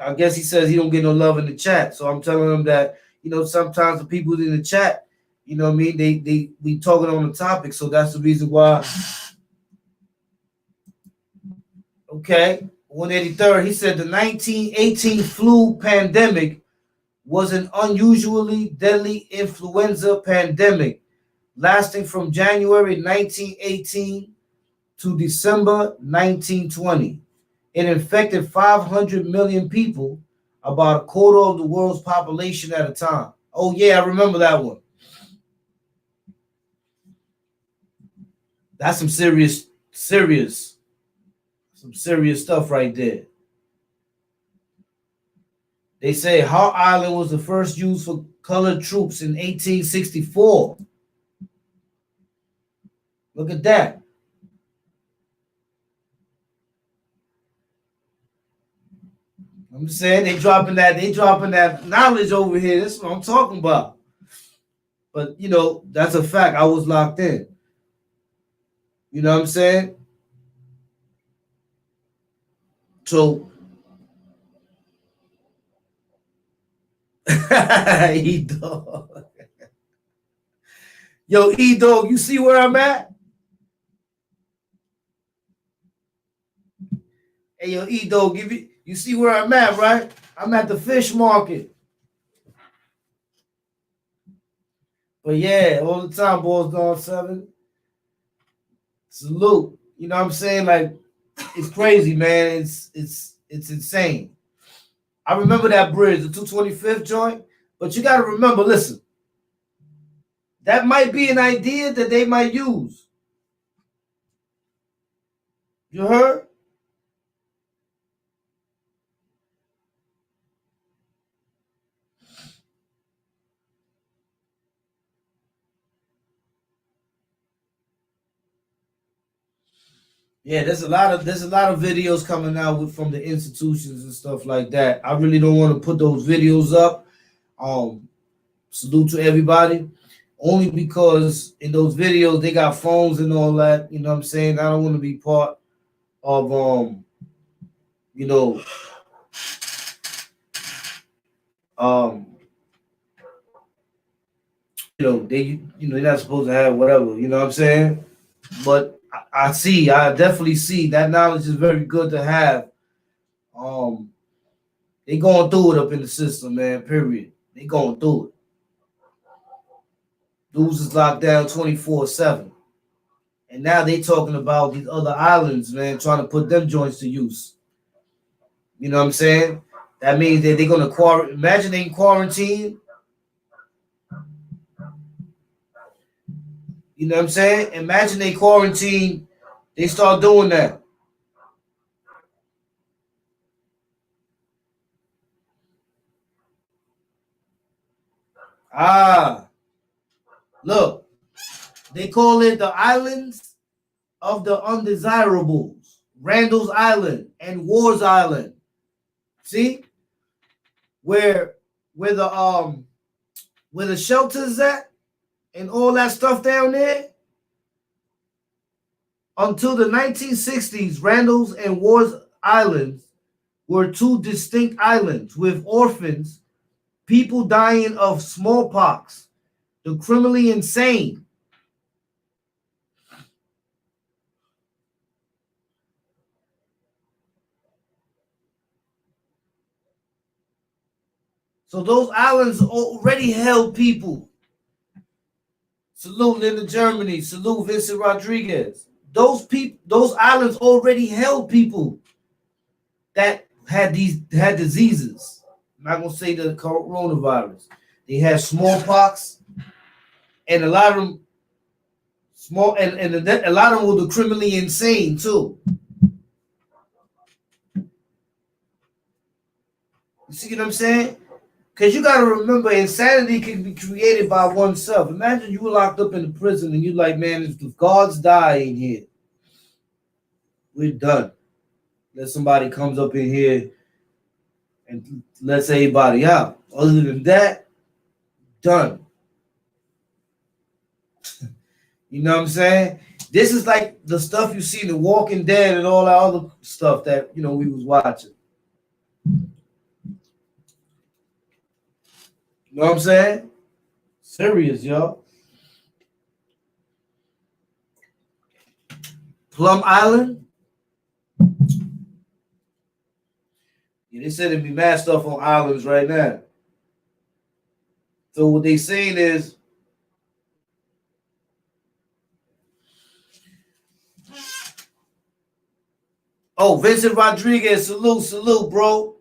I guess he says he don't get no love in the chat. So I'm telling him that, sometimes the people in the chat, you know what I mean, they we talking on the topic. So that's the reason why. Okay. 183rd, he said the 1918 flu pandemic was an unusually deadly influenza pandemic lasting from January 1918 to December 1920. It infected 500 million people, about a quarter of the world's population at a time. Oh, yeah, I remember that one. That's some serious stuff right there. They say Hart Island was the first used for colored troops in 1864. Look at that. I'm saying they dropping that knowledge over here. That's what I'm talking about. But you know, that's a fact. I was locked in. You know what I'm saying? So E-Dog. Yo, E-Dog, you see where I'm at? Hey, yo, E-Dog, you see where I'm at, right? I'm at the fish market. But yeah, all the time, Boys Gone 7. Salute. You know what I'm saying? Like, it's crazy, man. It's insane. I remember that bridge, the 225th joint. But you gotta remember, listen, that might be an idea that they might use. You heard? Yeah, there's a lot of videos coming out from the institutions and stuff like that. I really don't want to put those videos up. Salute to everybody. Only because in those videos they got phones and all that. You know what I'm saying? I don't want to be part of you know, they're not supposed to have whatever, you know what I'm saying? But I definitely see that knowledge is very good to have. They going through it up in the system, man. Period. They going through it. Dudes is locked down 24/7. And now they talking about these other islands, man, trying to put them joints to use. You know what I'm saying? That means that they're gonna quarantine. Imagine they in quarantine. You know what I'm saying? Imagine they quarantine. They start doing that. Look, they call it the islands of the undesirables. Randall's Island and Wars Island. See? Where the shelters at and all that stuff down there. Until the 1960s, Randall's and Wars Islands were two distinct islands with orphans, people dying of smallpox, the criminally insane. So those islands already held people. Salute Linda Germany. Salute Vincent Rodriguez. Those islands already held people that had diseases. I'm not gonna say the coronavirus. They had smallpox, and a lot of them a lot of them were the criminally insane too. You see what I'm saying? Because you got to remember, insanity can be created by oneself. Imagine you were locked up in a prison and you're like, man, if the guards die in here, we're done. Let somebody comes up in here and lets everybody out. Other than that, done. You know what I'm saying? This is like the stuff you see in The Walking Dead and all that other stuff that, we was watching. You know what I'm saying? Serious, y'all. Plum Island. Yeah, they said there'd be mad stuff on islands right now. So what they saying is, oh, Vincent Rodriguez, salute, bro.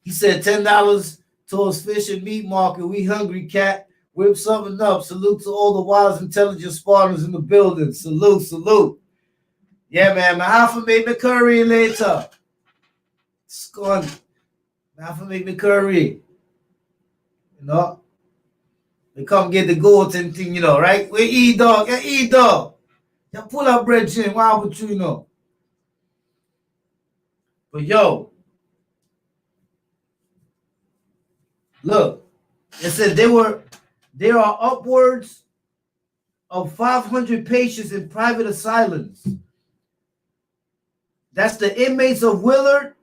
He said $10 towards fish and meat market. We hungry, cat. Whip something up. Salute to all the wise, intelligent Spartans in the building. Salute. Yeah, man. Mahafa made me curry later. Scone. Mahafa made me curry. They come get the goat and thing, right? We eat dog. Yeah, eat dog. Yeah, pull up bread chin. Why would you, But yo, Look, it said there are upwards of 500 patients in private asylums. That's the inmates of Willard,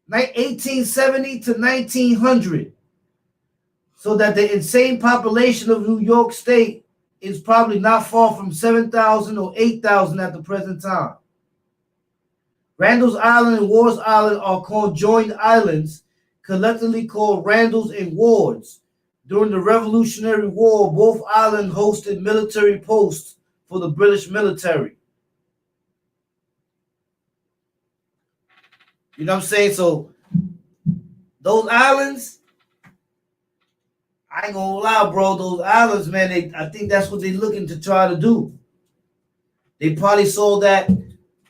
1870 to 1900. So that the insane population of New York State is probably not far from 7,000 or 8,000 at the present time. Randall's Island and Ward's Island are conjoined islands, collectively called Randalls and Wards. During the Revolutionary War, both islands hosted military posts for the British military. You know what I'm saying? So those islands, I ain't gonna lie, bro. Those islands, man, I think that's what they're looking to try to do. They probably saw that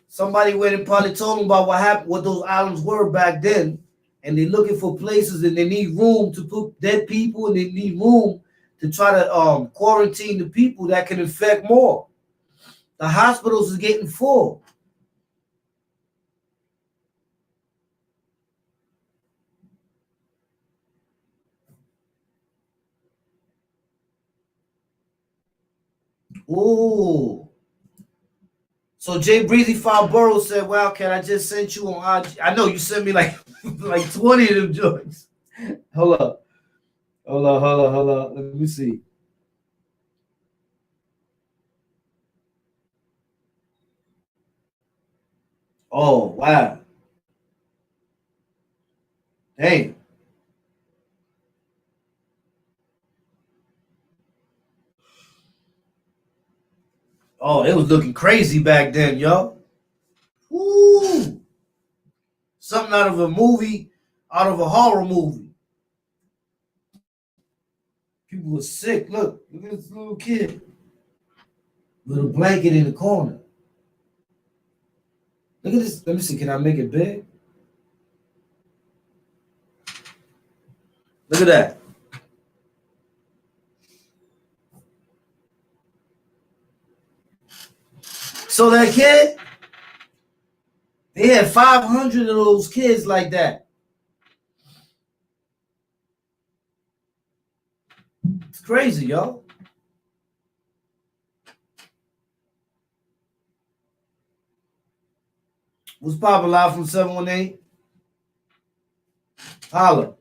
somebody went and probably told them about what happened, what those islands were back then, and they're looking for places and they need room to put dead people and they need room to try to quarantine the people that can infect more. The hospitals is getting full. Ooh. So Jay Breezy Falborough said, "Wow, Cat, I just sent you on IG. I know you sent me like 20 of them joints. Hold up. Let me see. Oh, wow. Hey. Oh, it was looking crazy back then, yo. Woo. Something out of a movie, out of a horror movie. People were sick. Look at this little kid with a blanket in the corner. Look at this. Let me see. Can I make it big? Look at that. So that kid, they had 500 of those kids like that. It's crazy, yo. What's poppin' live from 718? Holla.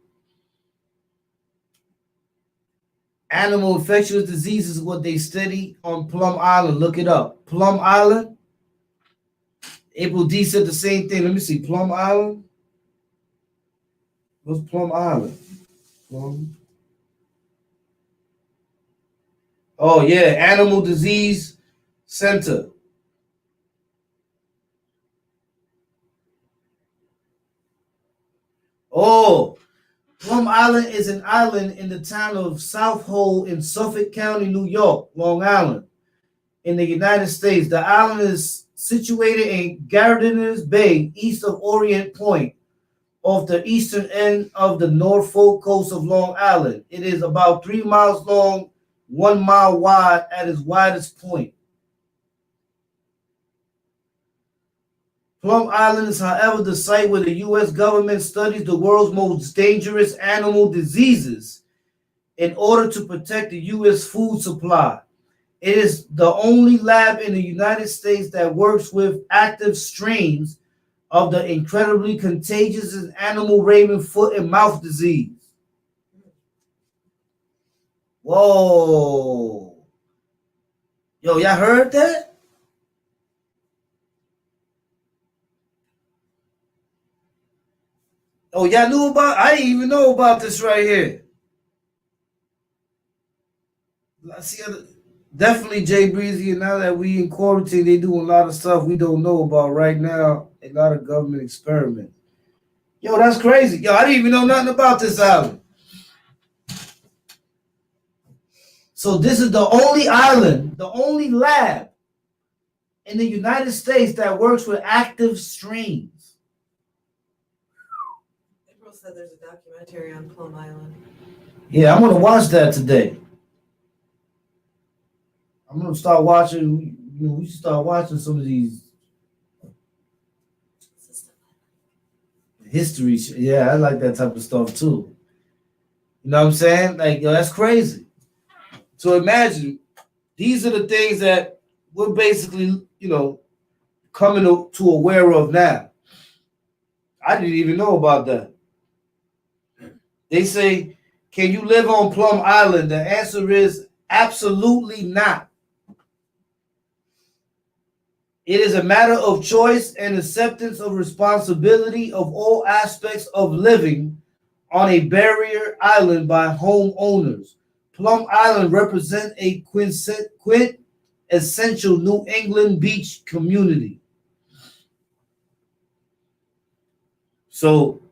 Animal infectious diseases is what they study on Plum Island. Look it up. Plum Island. April D said the same thing. Let me see. Plum Island. What's Plum Island? Plum. Oh, yeah. Animal Disease Center. Oh, Plum Island is an island in the town of South Hole in Suffolk County, New York, Long Island, in the United States. The island is situated in Gardner's Bay, east of Orient Point, off the eastern end of the Norfolk coast of Long Island. It is about 3 miles long, 1 mile wide at its widest point. Plum Island is, however, the site where the U.S. government studies the world's most dangerous animal diseases in order to protect the U.S. food supply. It is the only lab in the United States that works with active strains of the incredibly contagious animal raven foot and mouth disease. Whoa. Yo, y'all heard that? Oh, y'all knew about? I didn't even know about this right here. See, definitely Jay Breezy. And now that we in quarantine, they doing a lot of stuff we don't know about right now. A lot of government experiments. Yo, that's crazy. Yo, I didn't even know nothing about this island. So this is the only island, the only lab in the United States that works with active strains. April said there's a documentary on Plum Island. Yeah, I'm gonna watch that today. I'm gonna start watching. We should start watching some of these history. Yeah, I like that type of stuff too. You know what I'm saying? Like, yo, that's crazy. So imagine these are the things that we're basically, coming to aware of now. I didn't even know about that. They say, can you live on Plum Island? The answer is absolutely not. It is a matter of choice and acceptance of responsibility of all aspects of living on a barrier island by homeowners. Plum Island represents a quintessential New England beach community. So,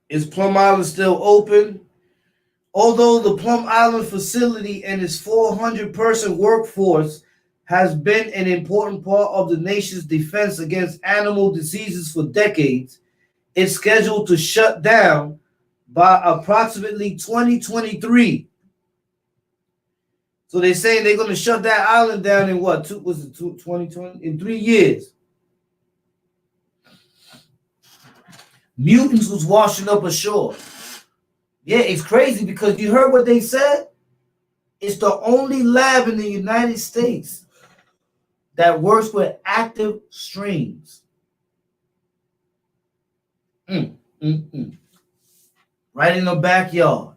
is Plum Island still open? Although the Plum Island facility and its 400-person workforce has been an important part of the nation's defense against animal diseases for decades, it's scheduled to shut down by approximately 2023. So they're saying they're going to shut that island down in what? 2020? In 3 years. Mutants was washing up ashore. Yeah, it's crazy because you heard what they said? It's the only lab in the United States that works with active strains. Right in the backyard.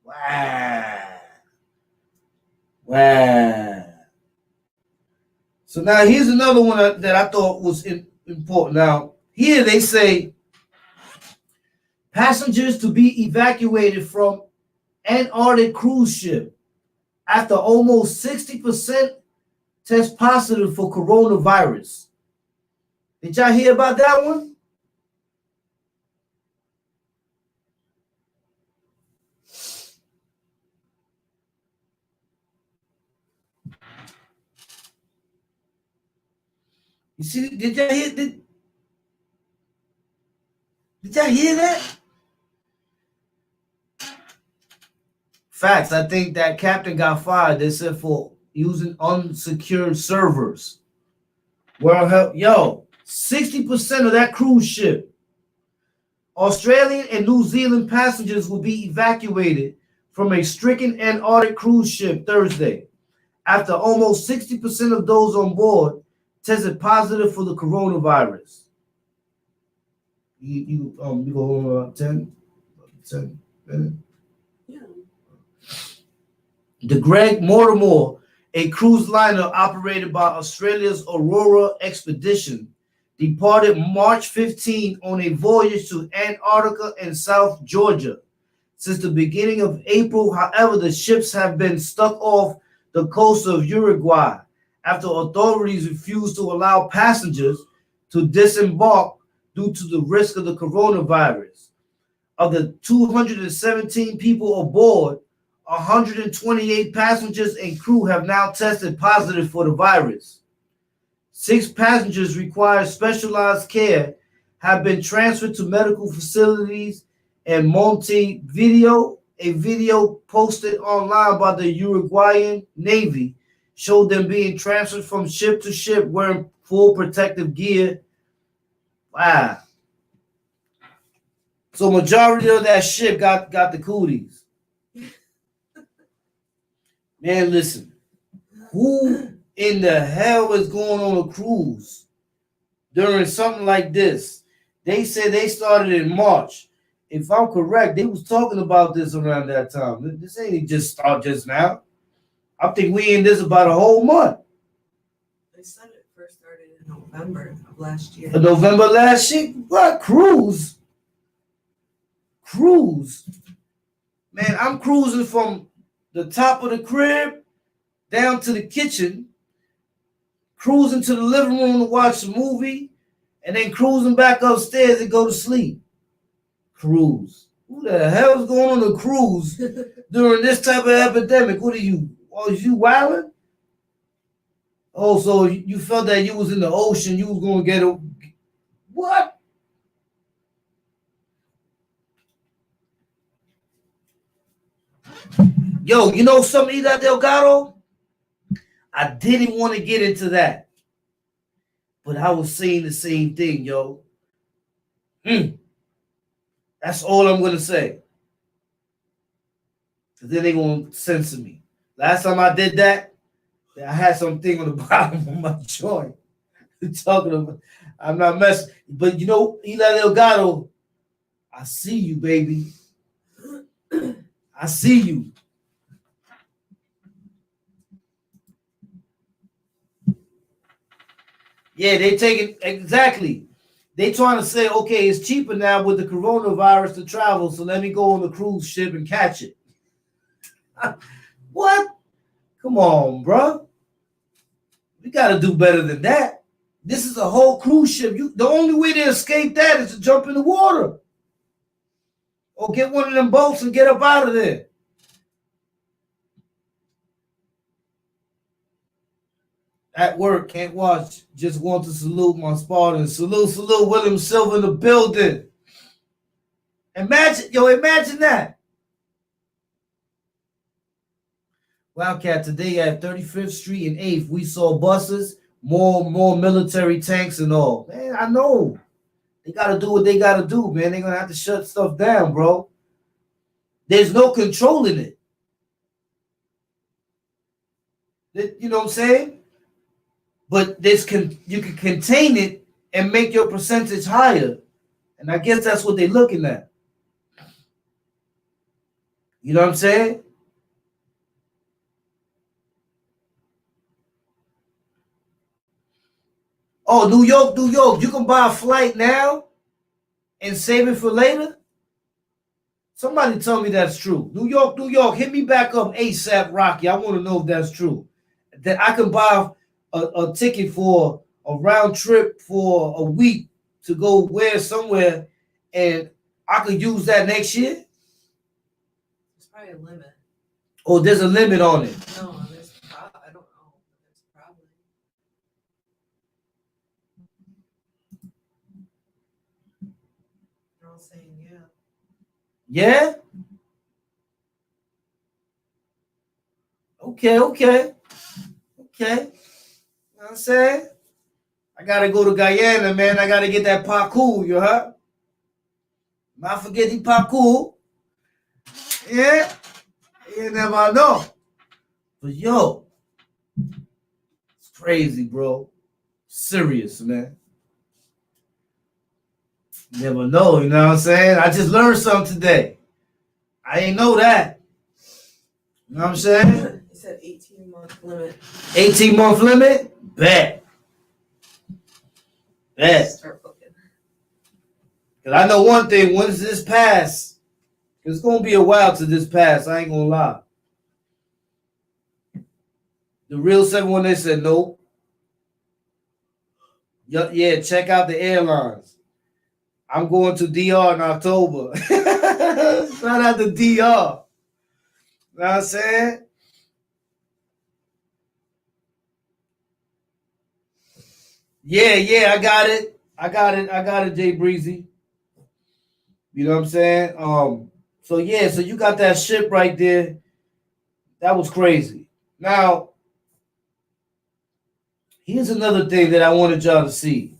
Wow. So now here's another one that I thought was important. Now, here they say passengers to be evacuated from Antarctic cruise ship after almost 60% test positive for coronavirus. Did y'all hear about that one? You see, did y'all hear that? Facts. I think that captain got fired. They said for using unsecured servers. World Health, 60% of that cruise ship, Australian and New Zealand passengers will be evacuated from a stricken Antarctic cruise ship Thursday, after almost 60% of those on board tested positive for the coronavirus. You go on 10 minutes. Yeah. The Greg Mortimer, a cruise liner operated by Australia's Aurora Expedition, departed March 15 on a voyage to Antarctica and South Georgia. Since the beginning of April, however, the ships have been stuck off the coast of Uruguay after authorities refused to allow passengers to disembark due to the risk of the coronavirus. Of the 217 people aboard, 128 passengers and crew have now tested positive for the virus. 6 passengers require specialized care, have been transferred to medical facilities in Montevideo. A video posted online by the Uruguayan Navy showed them being transferred from ship to ship wearing full protective gear. Wow. So majority of that ship got the cooties. Man, listen. Who in the hell is going on a cruise during something like this? They said they started in March. If I'm correct, they was talking about this around that time. This ain't just start just now. I think we in this about a whole month. They said it first started in November of last year. November last year? What? Cruise? Man, I'm cruising from the top of the crib down to the kitchen, cruising to the living room to watch a movie, and then cruising back upstairs and go to sleep. Cruise. Who the hell is going on a cruise during this type of epidemic? What are you? Oh, is you wilding? Oh, so you felt that you was in the ocean, you was going to get a... What? Yo, you know something that Delgado? I didn't want to get into that. But I was saying the same thing, yo. That's all I'm gonna say. Cause then they gonna censor me. Last time I did that, I had something on the bottom of my joint. Talking about, I'm not messing. But you know, Eli Delgado, I see you, baby. I see you. Yeah, they take it exactly. They trying to say, okay, it's cheaper now with the coronavirus to travel, so let me go on the cruise ship and catch it. What? Come on, bro. We got to do better than that. This is a whole cruise ship. The only way to escape that is to jump in the water or get one of them boats and get up out of there. At work, can't watch. Just want to salute my Spartans. Salute, William Silver in the building. Imagine that. Wildcat, today at 35th Street and 8th, we saw buses, more military tanks and all. Man, I know. They got to do what they got to do, man. They're going to have to shut stuff down, bro. There's no controlling it. You know what I'm saying? But you can contain it and make your percentage higher. And I guess that's what they're looking at. You know what I'm saying? Oh, New York, you can buy a flight now and save it for later? Somebody tell me that's true. New York, hit me back up ASAP Rocky. I want to know if that's true. That I can buy a ticket for a round trip for a week to go somewhere, and I could use that next year? There's probably a limit. Oh, there's a limit on it. No, I don't know. There's probably. They're all saying yeah. Yeah? Okay. You know what I'm saying? I gotta go to Guyana, man. I gotta get that parkour, you heard? Not forgetting parkour. Yeah? You never know. But yo, it's crazy, bro. Serious, man. Never know, you know what I'm saying? I just learned something today. I ain't know that. You know what I'm saying? He said 18-month limit. 18-month limit? Bet. Start booking. Because I know one thing, once this pass, it's going to be a while to this pass. I ain't going to lie. The real 718 said nope. Yeah, check out the airlines. I'm going to DR in October. Shout out to DR. You know what I'm saying? Yeah, I got it, Jay Breezy. You know what I'm saying? So you got that ship right there. That was crazy. Now, here's another thing that I wanted y'all to see.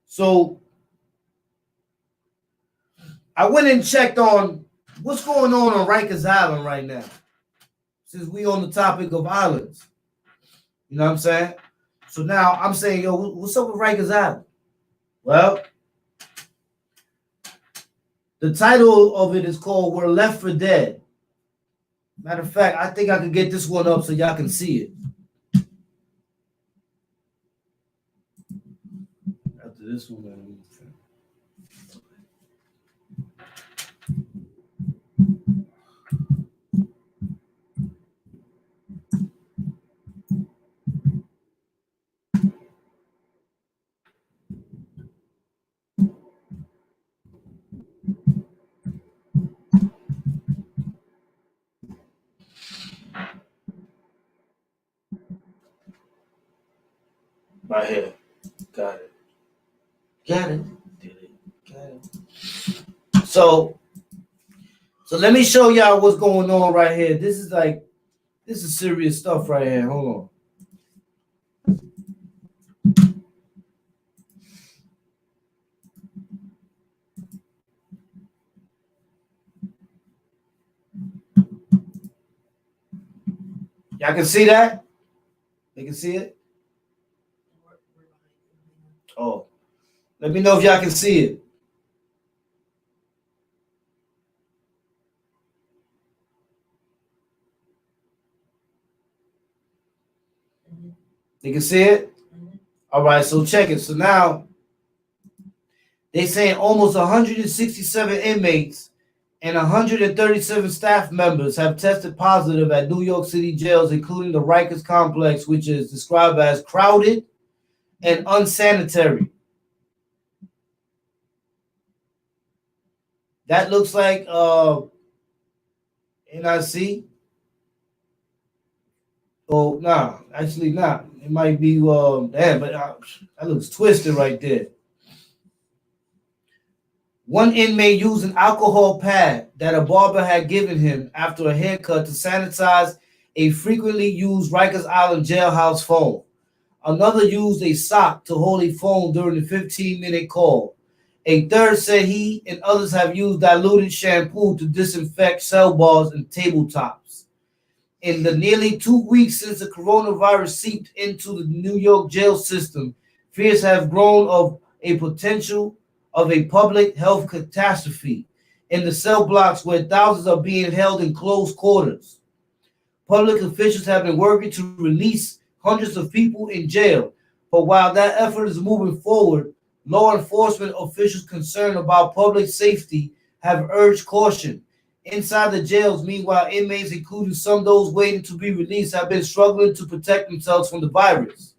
So I went and checked on what's going on Rikers Island right now. Since we on the topic of islands. You know what I'm saying? So now I'm saying, yo, what's up with Rikers Island? Well, the title of it is called We're Left for Dead. Matter of fact, I think I can get this one up so y'all can see it. After this one, right here. Got it. Did it. Got it. So let me show y'all what's going on right here. This is serious stuff right here. Hold on. Y'all can see that? They can see it? Oh. Let me know if y'all can see it. You can see it? All right, so check it. So now they saying almost 167 inmates and 137 staff members have tested positive at New York City jails, including the Rikers complex, which is described as crowded and unsanitary. That looks like NIC. Oh, nah, actually not. It might be damn, but that looks twisted right there. One inmate used an alcohol pad that a barber had given him after a haircut to sanitize a frequently used Rikers Island jailhouse phone. Another used a sock to hold a phone during the 15-minute call. A third said he and others have used diluted shampoo to disinfect cell bars and tabletops. In the nearly 2 weeks since the coronavirus seeped into the New York jail system, fears have grown of a potential of a public health catastrophe in the cell blocks where thousands are being held in close quarters. Public officials have been working to release hundreds of people in jail, but while that effort is moving forward, law enforcement officials concerned about public safety have urged caution. Inside the jails, meanwhile, inmates, including some those waiting to be released, have been struggling to protect themselves from the virus.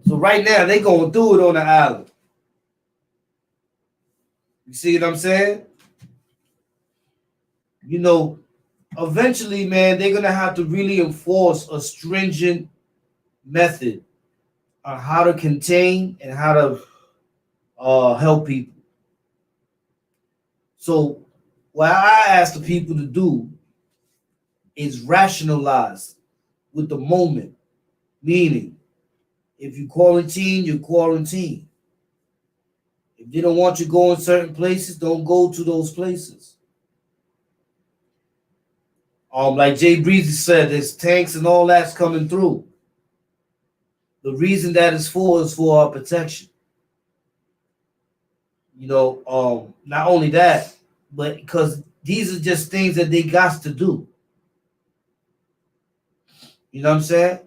So right now, they're going through it on the island. You see what I'm saying? You know, eventually, man, they're going to have to really enforce a stringent method on how to contain and how to help people. So what I ask the people to do is rationalize with the moment. Meaning, if you quarantine, you're quarantined. If they don't want you going certain places, don't go to those places. Like Jay Breezy said, there's tanks and all that's coming through. The reason that is for our protection. You know, not only that, but because these are just things that they got to do. You know what I'm saying?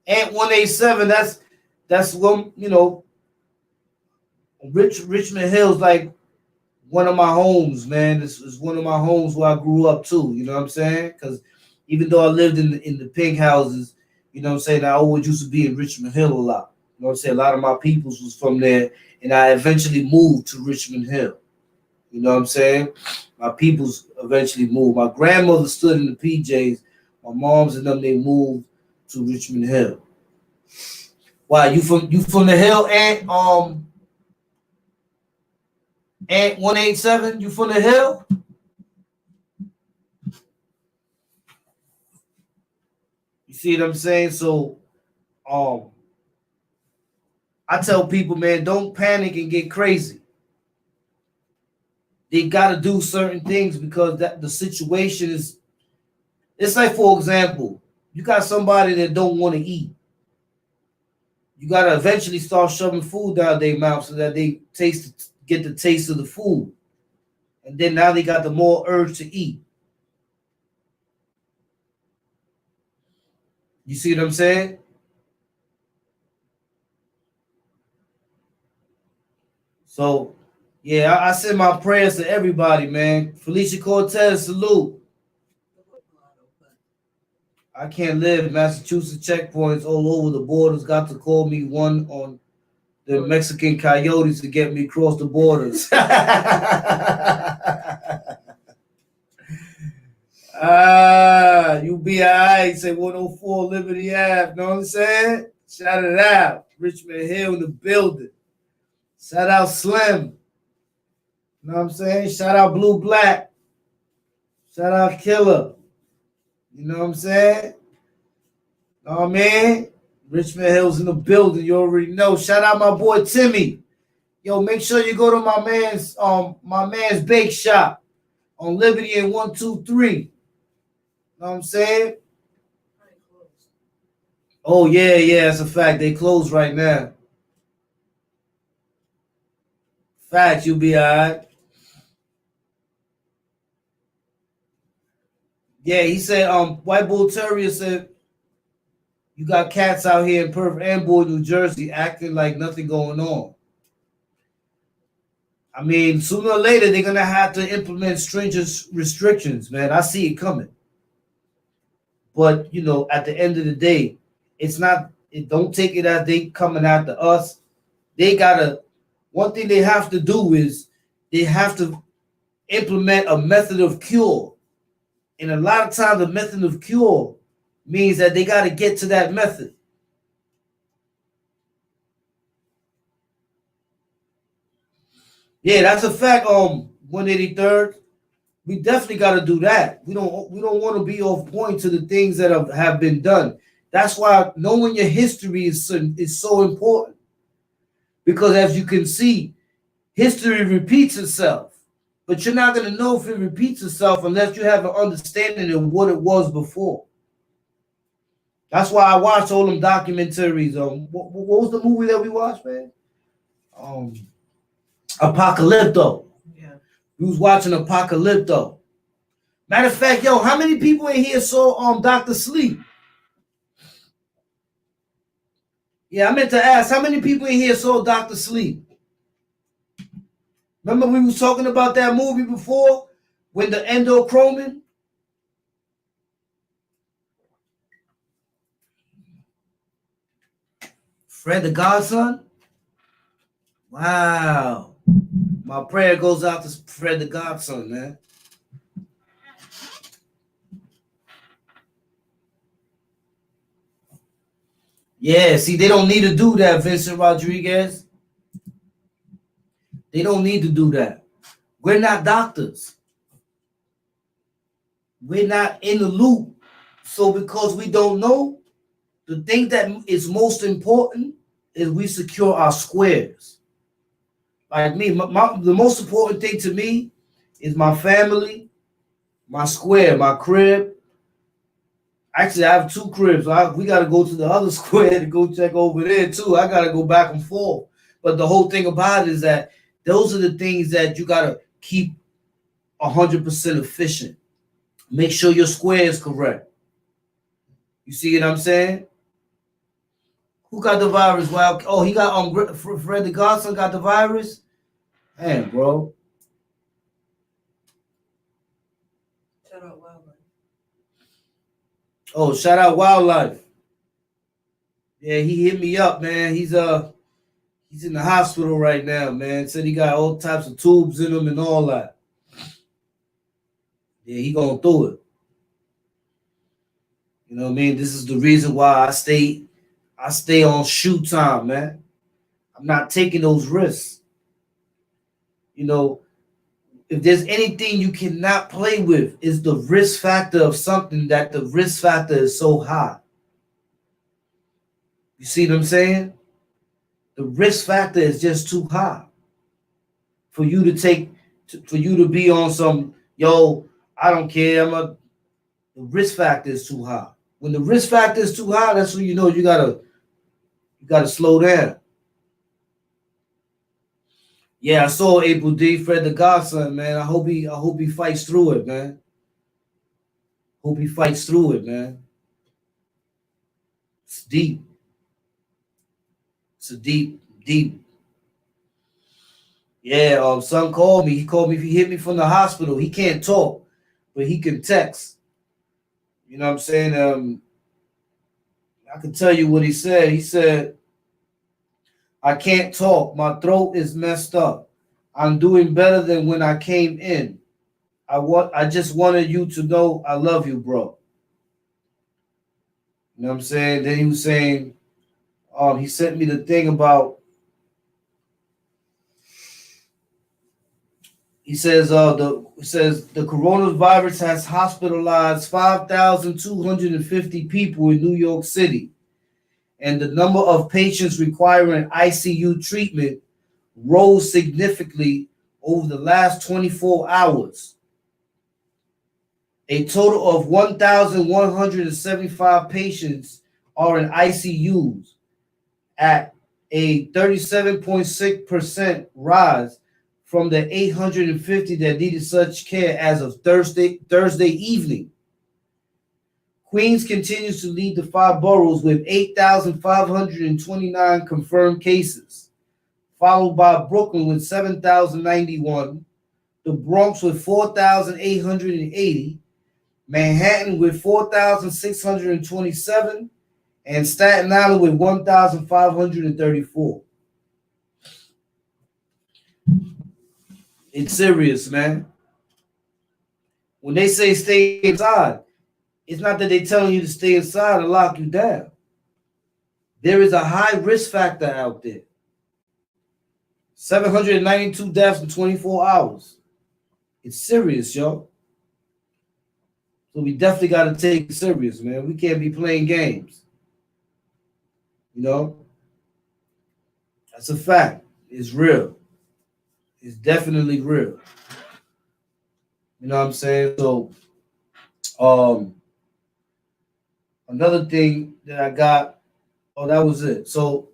And 187, that's one, you know, Richmond Hill's like one of my homes, man. This is one of my homes where I grew up too. You know what I'm saying? Because even though I lived in the pink houses, you know what I'm saying, I always used to be in Richmond Hill a lot. You know what I'm saying? A lot of my peoples was from there, and I eventually moved to Richmond Hill. You know what I'm saying? My peoples eventually moved. My grandmother stood in the PJs. My mom's and them, they moved to Richmond Hill. Why, you from the hill, and 187, you from the hill? You see what I'm saying? So I tell people, man, don't panic and get crazy. They gotta do certain things because that the situation is, it's like, for example, you got somebody that don't want to eat. You gotta eventually start shoving food down their mouth so that they get the taste of the food. And then now they got the more urge to eat. You see what I'm saying? So, yeah, I send my prayers to everybody, man. Felicia Cortez, salute. I can't live. Massachusetts checkpoints all over the borders. Got to call me one on the Mexican coyotes to get me across the borders. You be all right. Say 104 Liberty Ave. Know what I'm saying? Shout it out. Richmond Hill in the building. Shout out Slim. Know what I'm saying? Shout out Blue Black. Shout out Killer. You know what I'm saying? Oh man, Richmond Hill's in the building. You already know. Shout out my boy Timmy. Yo, make sure you go to my man's bake shop on Liberty and 123. Know what I'm saying? Probably closed. Oh yeah, that's a fact. They closed right now. Fact, you'll be alright. Yeah, he said, White Bull Terrier said, you got cats out here in Perth Amboy, New Jersey, acting like nothing going on. I mean, sooner or later, they're going to have to implement stringent restrictions, man. I see it coming. But, you know, at the end of the day, it's not, don't take it as they coming after us. They got to, one thing they have to do is they have to implement a method of cure. And a lot of times, the method of cure means that they got to get to that method. Yeah, that's a fact. 183rd, we definitely got to do that. We don't want to be off point to the things that have been done. That's why knowing your history is so important, because as you can see, history repeats itself. But you're not going to know if it repeats itself unless you have an understanding of what it was before. That's why I watched all them documentaries. What was the movie that we watched, man? Apocalypto. Yeah. We was watching Apocalypto. Matter of fact, yo, how many people in here saw Dr. Sleep? Yeah, I meant to ask, how many people in here saw Dr. Sleep? Remember we was talking about that movie before with the endochromin? Fred the Godson? Wow. My prayer goes out to Fred the Godson, man. Yeah, see, they don't need to do that, Vincent Rodriguez. They don't need to do that. We're not doctors. We're not in the loop. So because we don't know, the thing that is most important is we secure our squares. Like me, the most important thing to me is my family, my square, my crib. Actually, I have 2 cribs. We got to go to the other square to go check over there too. I got to go back and forth. But the whole thing about it is that those are the things that you got to keep 100% efficient. Make sure your square is correct. You see what I'm saying? Who got the virus? Well, oh, he got Fred the Godson got the virus. Man, bro. Shout out Wildlife. Oh, shout out Wildlife. Yeah, he hit me up, man. He's in the hospital right now, man. Said he got all types of tubes in him and all that. Yeah, he going through it. You know what I mean? This is the reason why I stay on shoot time, man. I'm not taking those risks. You know, if there's anything you cannot play with, is the risk factor of something that the risk factor is so high. You see what I'm saying? The risk factor is just too high for you to be on some, yo, I don't care. The risk factor is too high. When the risk factor is too high, that's when you know you gotta slow down. Yeah, I saw April D. Fred the Godson, man. I hope he fights through it, man. Hope he fights through it, man. It's deep. It's a deep. Yeah, son called me. He called me. He hit me from the hospital. He can't talk, but he can text. You know what I'm saying? I can tell you what he said. He said, I can't talk. My throat is messed up. I'm doing better than when I came in. I just wanted you to know I love you, bro. You know what I'm saying? Then he was saying, he sent me the thing about, he says the coronavirus has hospitalized 5,250 people in New York City, and the number of patients requiring ICU treatment rose significantly over the last 24 hours. A total of 1,175 patients are in ICUs at a 37.6% rise from the 850 that needed such care as of Thursday evening. Queens continues to lead the 5 boroughs with 8,529 confirmed cases, followed by Brooklyn with 7,091, the Bronx with 4,880, Manhattan with 4,627, and Staten Island with 1,534. It's serious, man. When they say stay inside, it's not that they're telling you to stay inside and lock you down. There is a high risk factor out there. 792 deaths in 24 hours. It's serious, yo. So we definitely got to take it serious, man. We can't be playing games. You know? That's a fact. It's real. It's definitely real. You know what I'm saying? So, another thing that I got, that was it. So,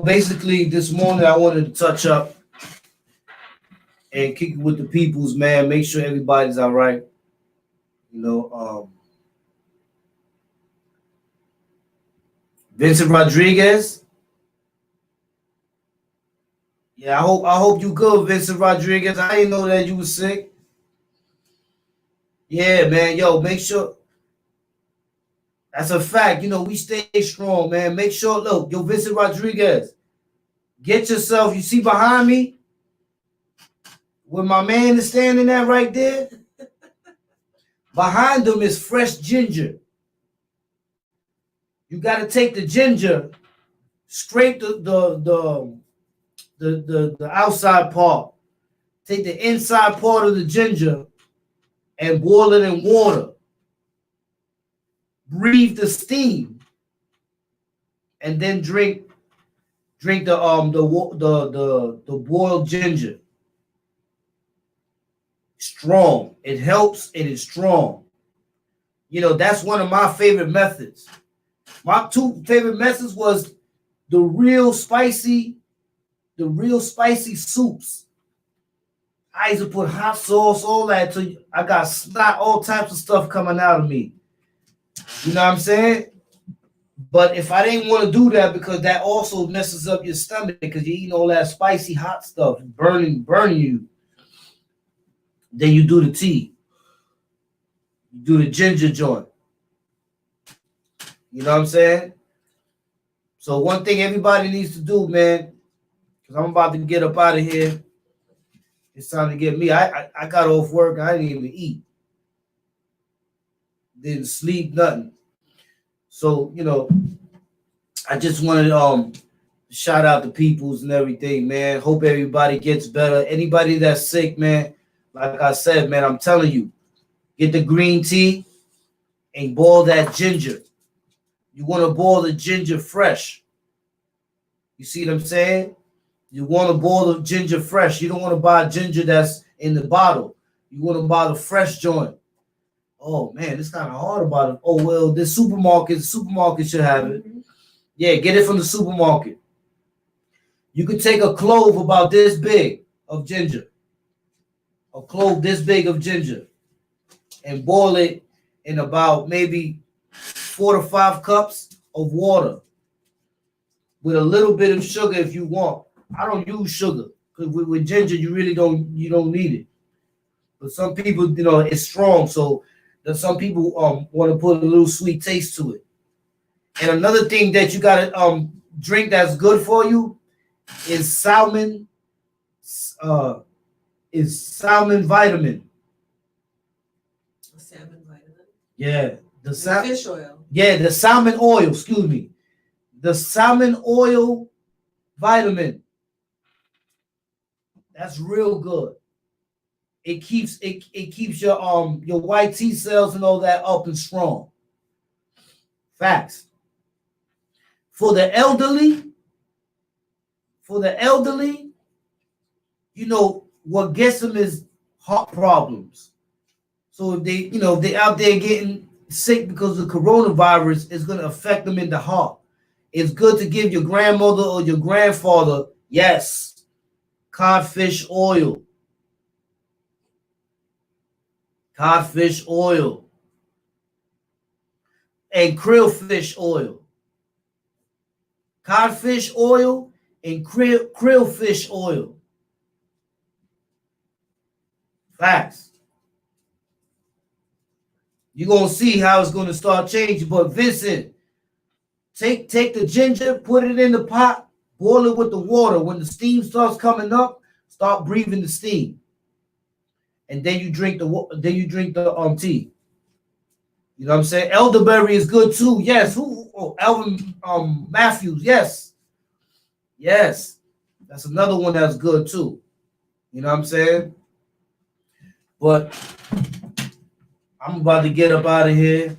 basically this morning I wanted to touch up and kick it with the peoples, man. Make sure everybody's all right. Vincent Rodriguez. Yeah, I hope you good, Vincent Rodriguez. I didn't know that you were sick. Yeah, man. Yo, make sure. That's a fact. We stay strong, man. Make sure, look, yo, Vincent Rodriguez, get yourself, you see behind me, where my man is standing at right there? Behind them is fresh ginger. You got to take the ginger, scrape the outside part, take the inside part of the ginger, and boil it in water. Breathe the steam, and then drink the boiled ginger. Strong. It helps. It is strong. That's one of my favorite methods. My 2 favorite methods was the real spicy soups. I used to put hot sauce, all that, till I got snot, all types of stuff coming out of me. You know what I'm saying? But if I didn't want to do that, because that also messes up your stomach, because you're eating all that spicy hot stuff, burning you, then you do the tea. You do the ginger joint. You know what I'm saying? So one thing everybody needs to do, man, because I'm about to get up out of here. It's time to get me. I got off work. I didn't even eat. Didn't sleep, nothing. So, I just wanted to shout out the peoples and everything, man. Hope everybody gets better. Anybody that's sick, man, like I said, man, I'm telling you, get the green tea and boil that ginger. You want to boil the ginger fresh. You see what I'm saying? You want to boil the ginger fresh. You don't want to buy ginger that's in the bottle. You want to buy the fresh joint. Oh, man, it's kind of hard about it. Oh, well, the supermarket should have it. Yeah, get it from the supermarket. You could take a clove about this big of ginger. A clove this big of ginger. And boil it in about maybe 4 to 5 cups of water. With a little bit of sugar if you want. I don't use sugar. Because with ginger, you really don't need it. But some people, it's strong. So some people want to put a little sweet taste to it. And another thing that you got to drink that's good for you is salmon vitamin. Salmon vitamin? Yeah. The fish oil. Yeah, the salmon oil, excuse me. The salmon oil vitamin. That's real good. It keeps your white T cells and all that up and strong. Facts. For the elderly, what gets them is heart problems. So if they out there getting sick because of coronavirus, it's going to affect them in the heart. It's good to give your grandmother or your grandfather, yes, codfish oil. Codfish oil. And krillfish oil. Codfish oil and krillfish oil. Facts. You're going to see how it's going to start changing. But Vincent, take the ginger, put it in the pot, boil it with the water. When the steam starts coming up, start breathing the steam. And then you drink the tea. You know what I'm saying? Elderberry is good too. Yes. Alvin Matthews. Yes. Yes. That's another one that's good too. You know what I'm saying? But I'm about to get up out of here.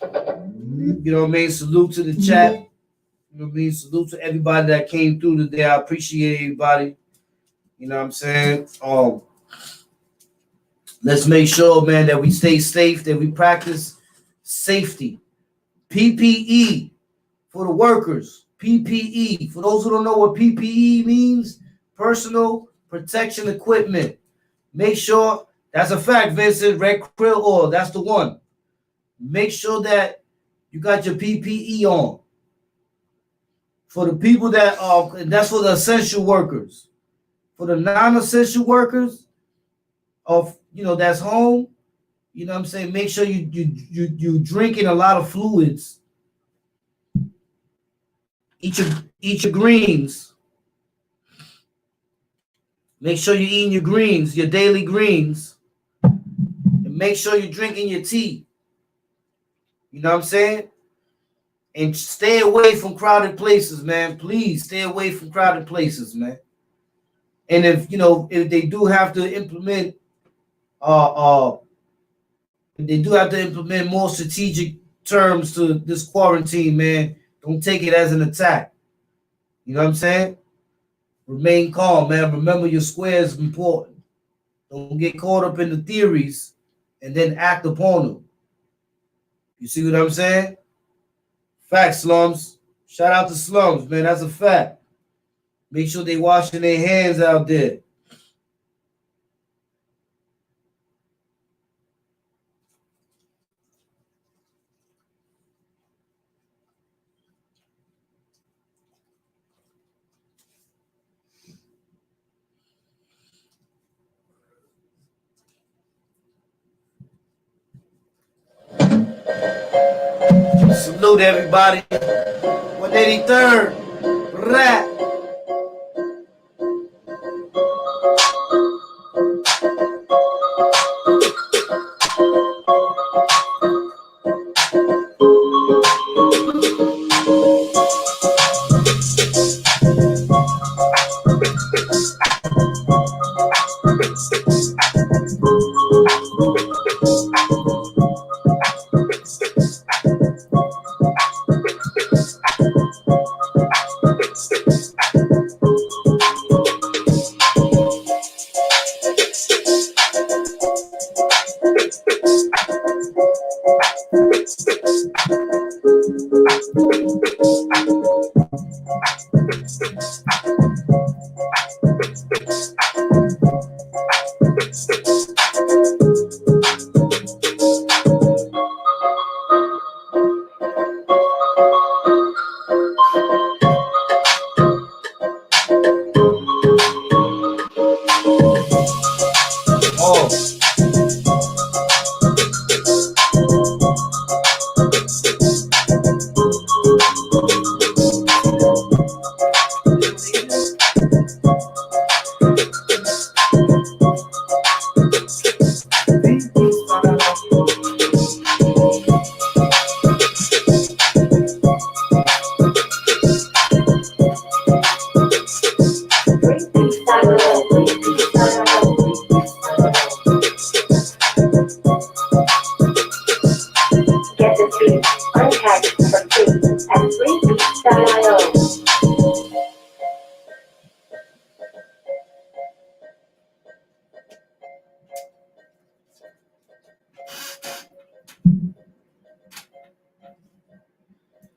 You know what I mean? Salute to the chat. You know what I mean? Salute to everybody that came through today. I appreciate everybody. You know what I'm saying? Let's make sure, man, that we stay safe, that we practice safety. PPE for the workers. PPE. For those who don't know what PPE means, personal protection equipment. Make sure, that's a fact, Vincent, red krill oil, that's the one. Make sure that you got your PPE on. For the people that's for the essential workers. For the non-essential workers, that's home, you know what I'm saying? Make sure you drinking a lot of fluids. Eat your greens. Make sure you're eating your greens, your daily greens. And make sure you're drinking your tea. You know what I'm saying? And stay away from crowded places, man. Please stay away from crowded places, man. And if they do have to implement more strategic terms to this quarantine, man, don't take it as an attack. You know what I'm saying? Remain calm, man. Remember your square is important. Don't get caught up in the theories and then act upon them. You see what I'm saying? Facts, slums. Shout out to slums, man. That's a fact. Make sure they washing their hands out there. Salute everybody. 183rd. Rat.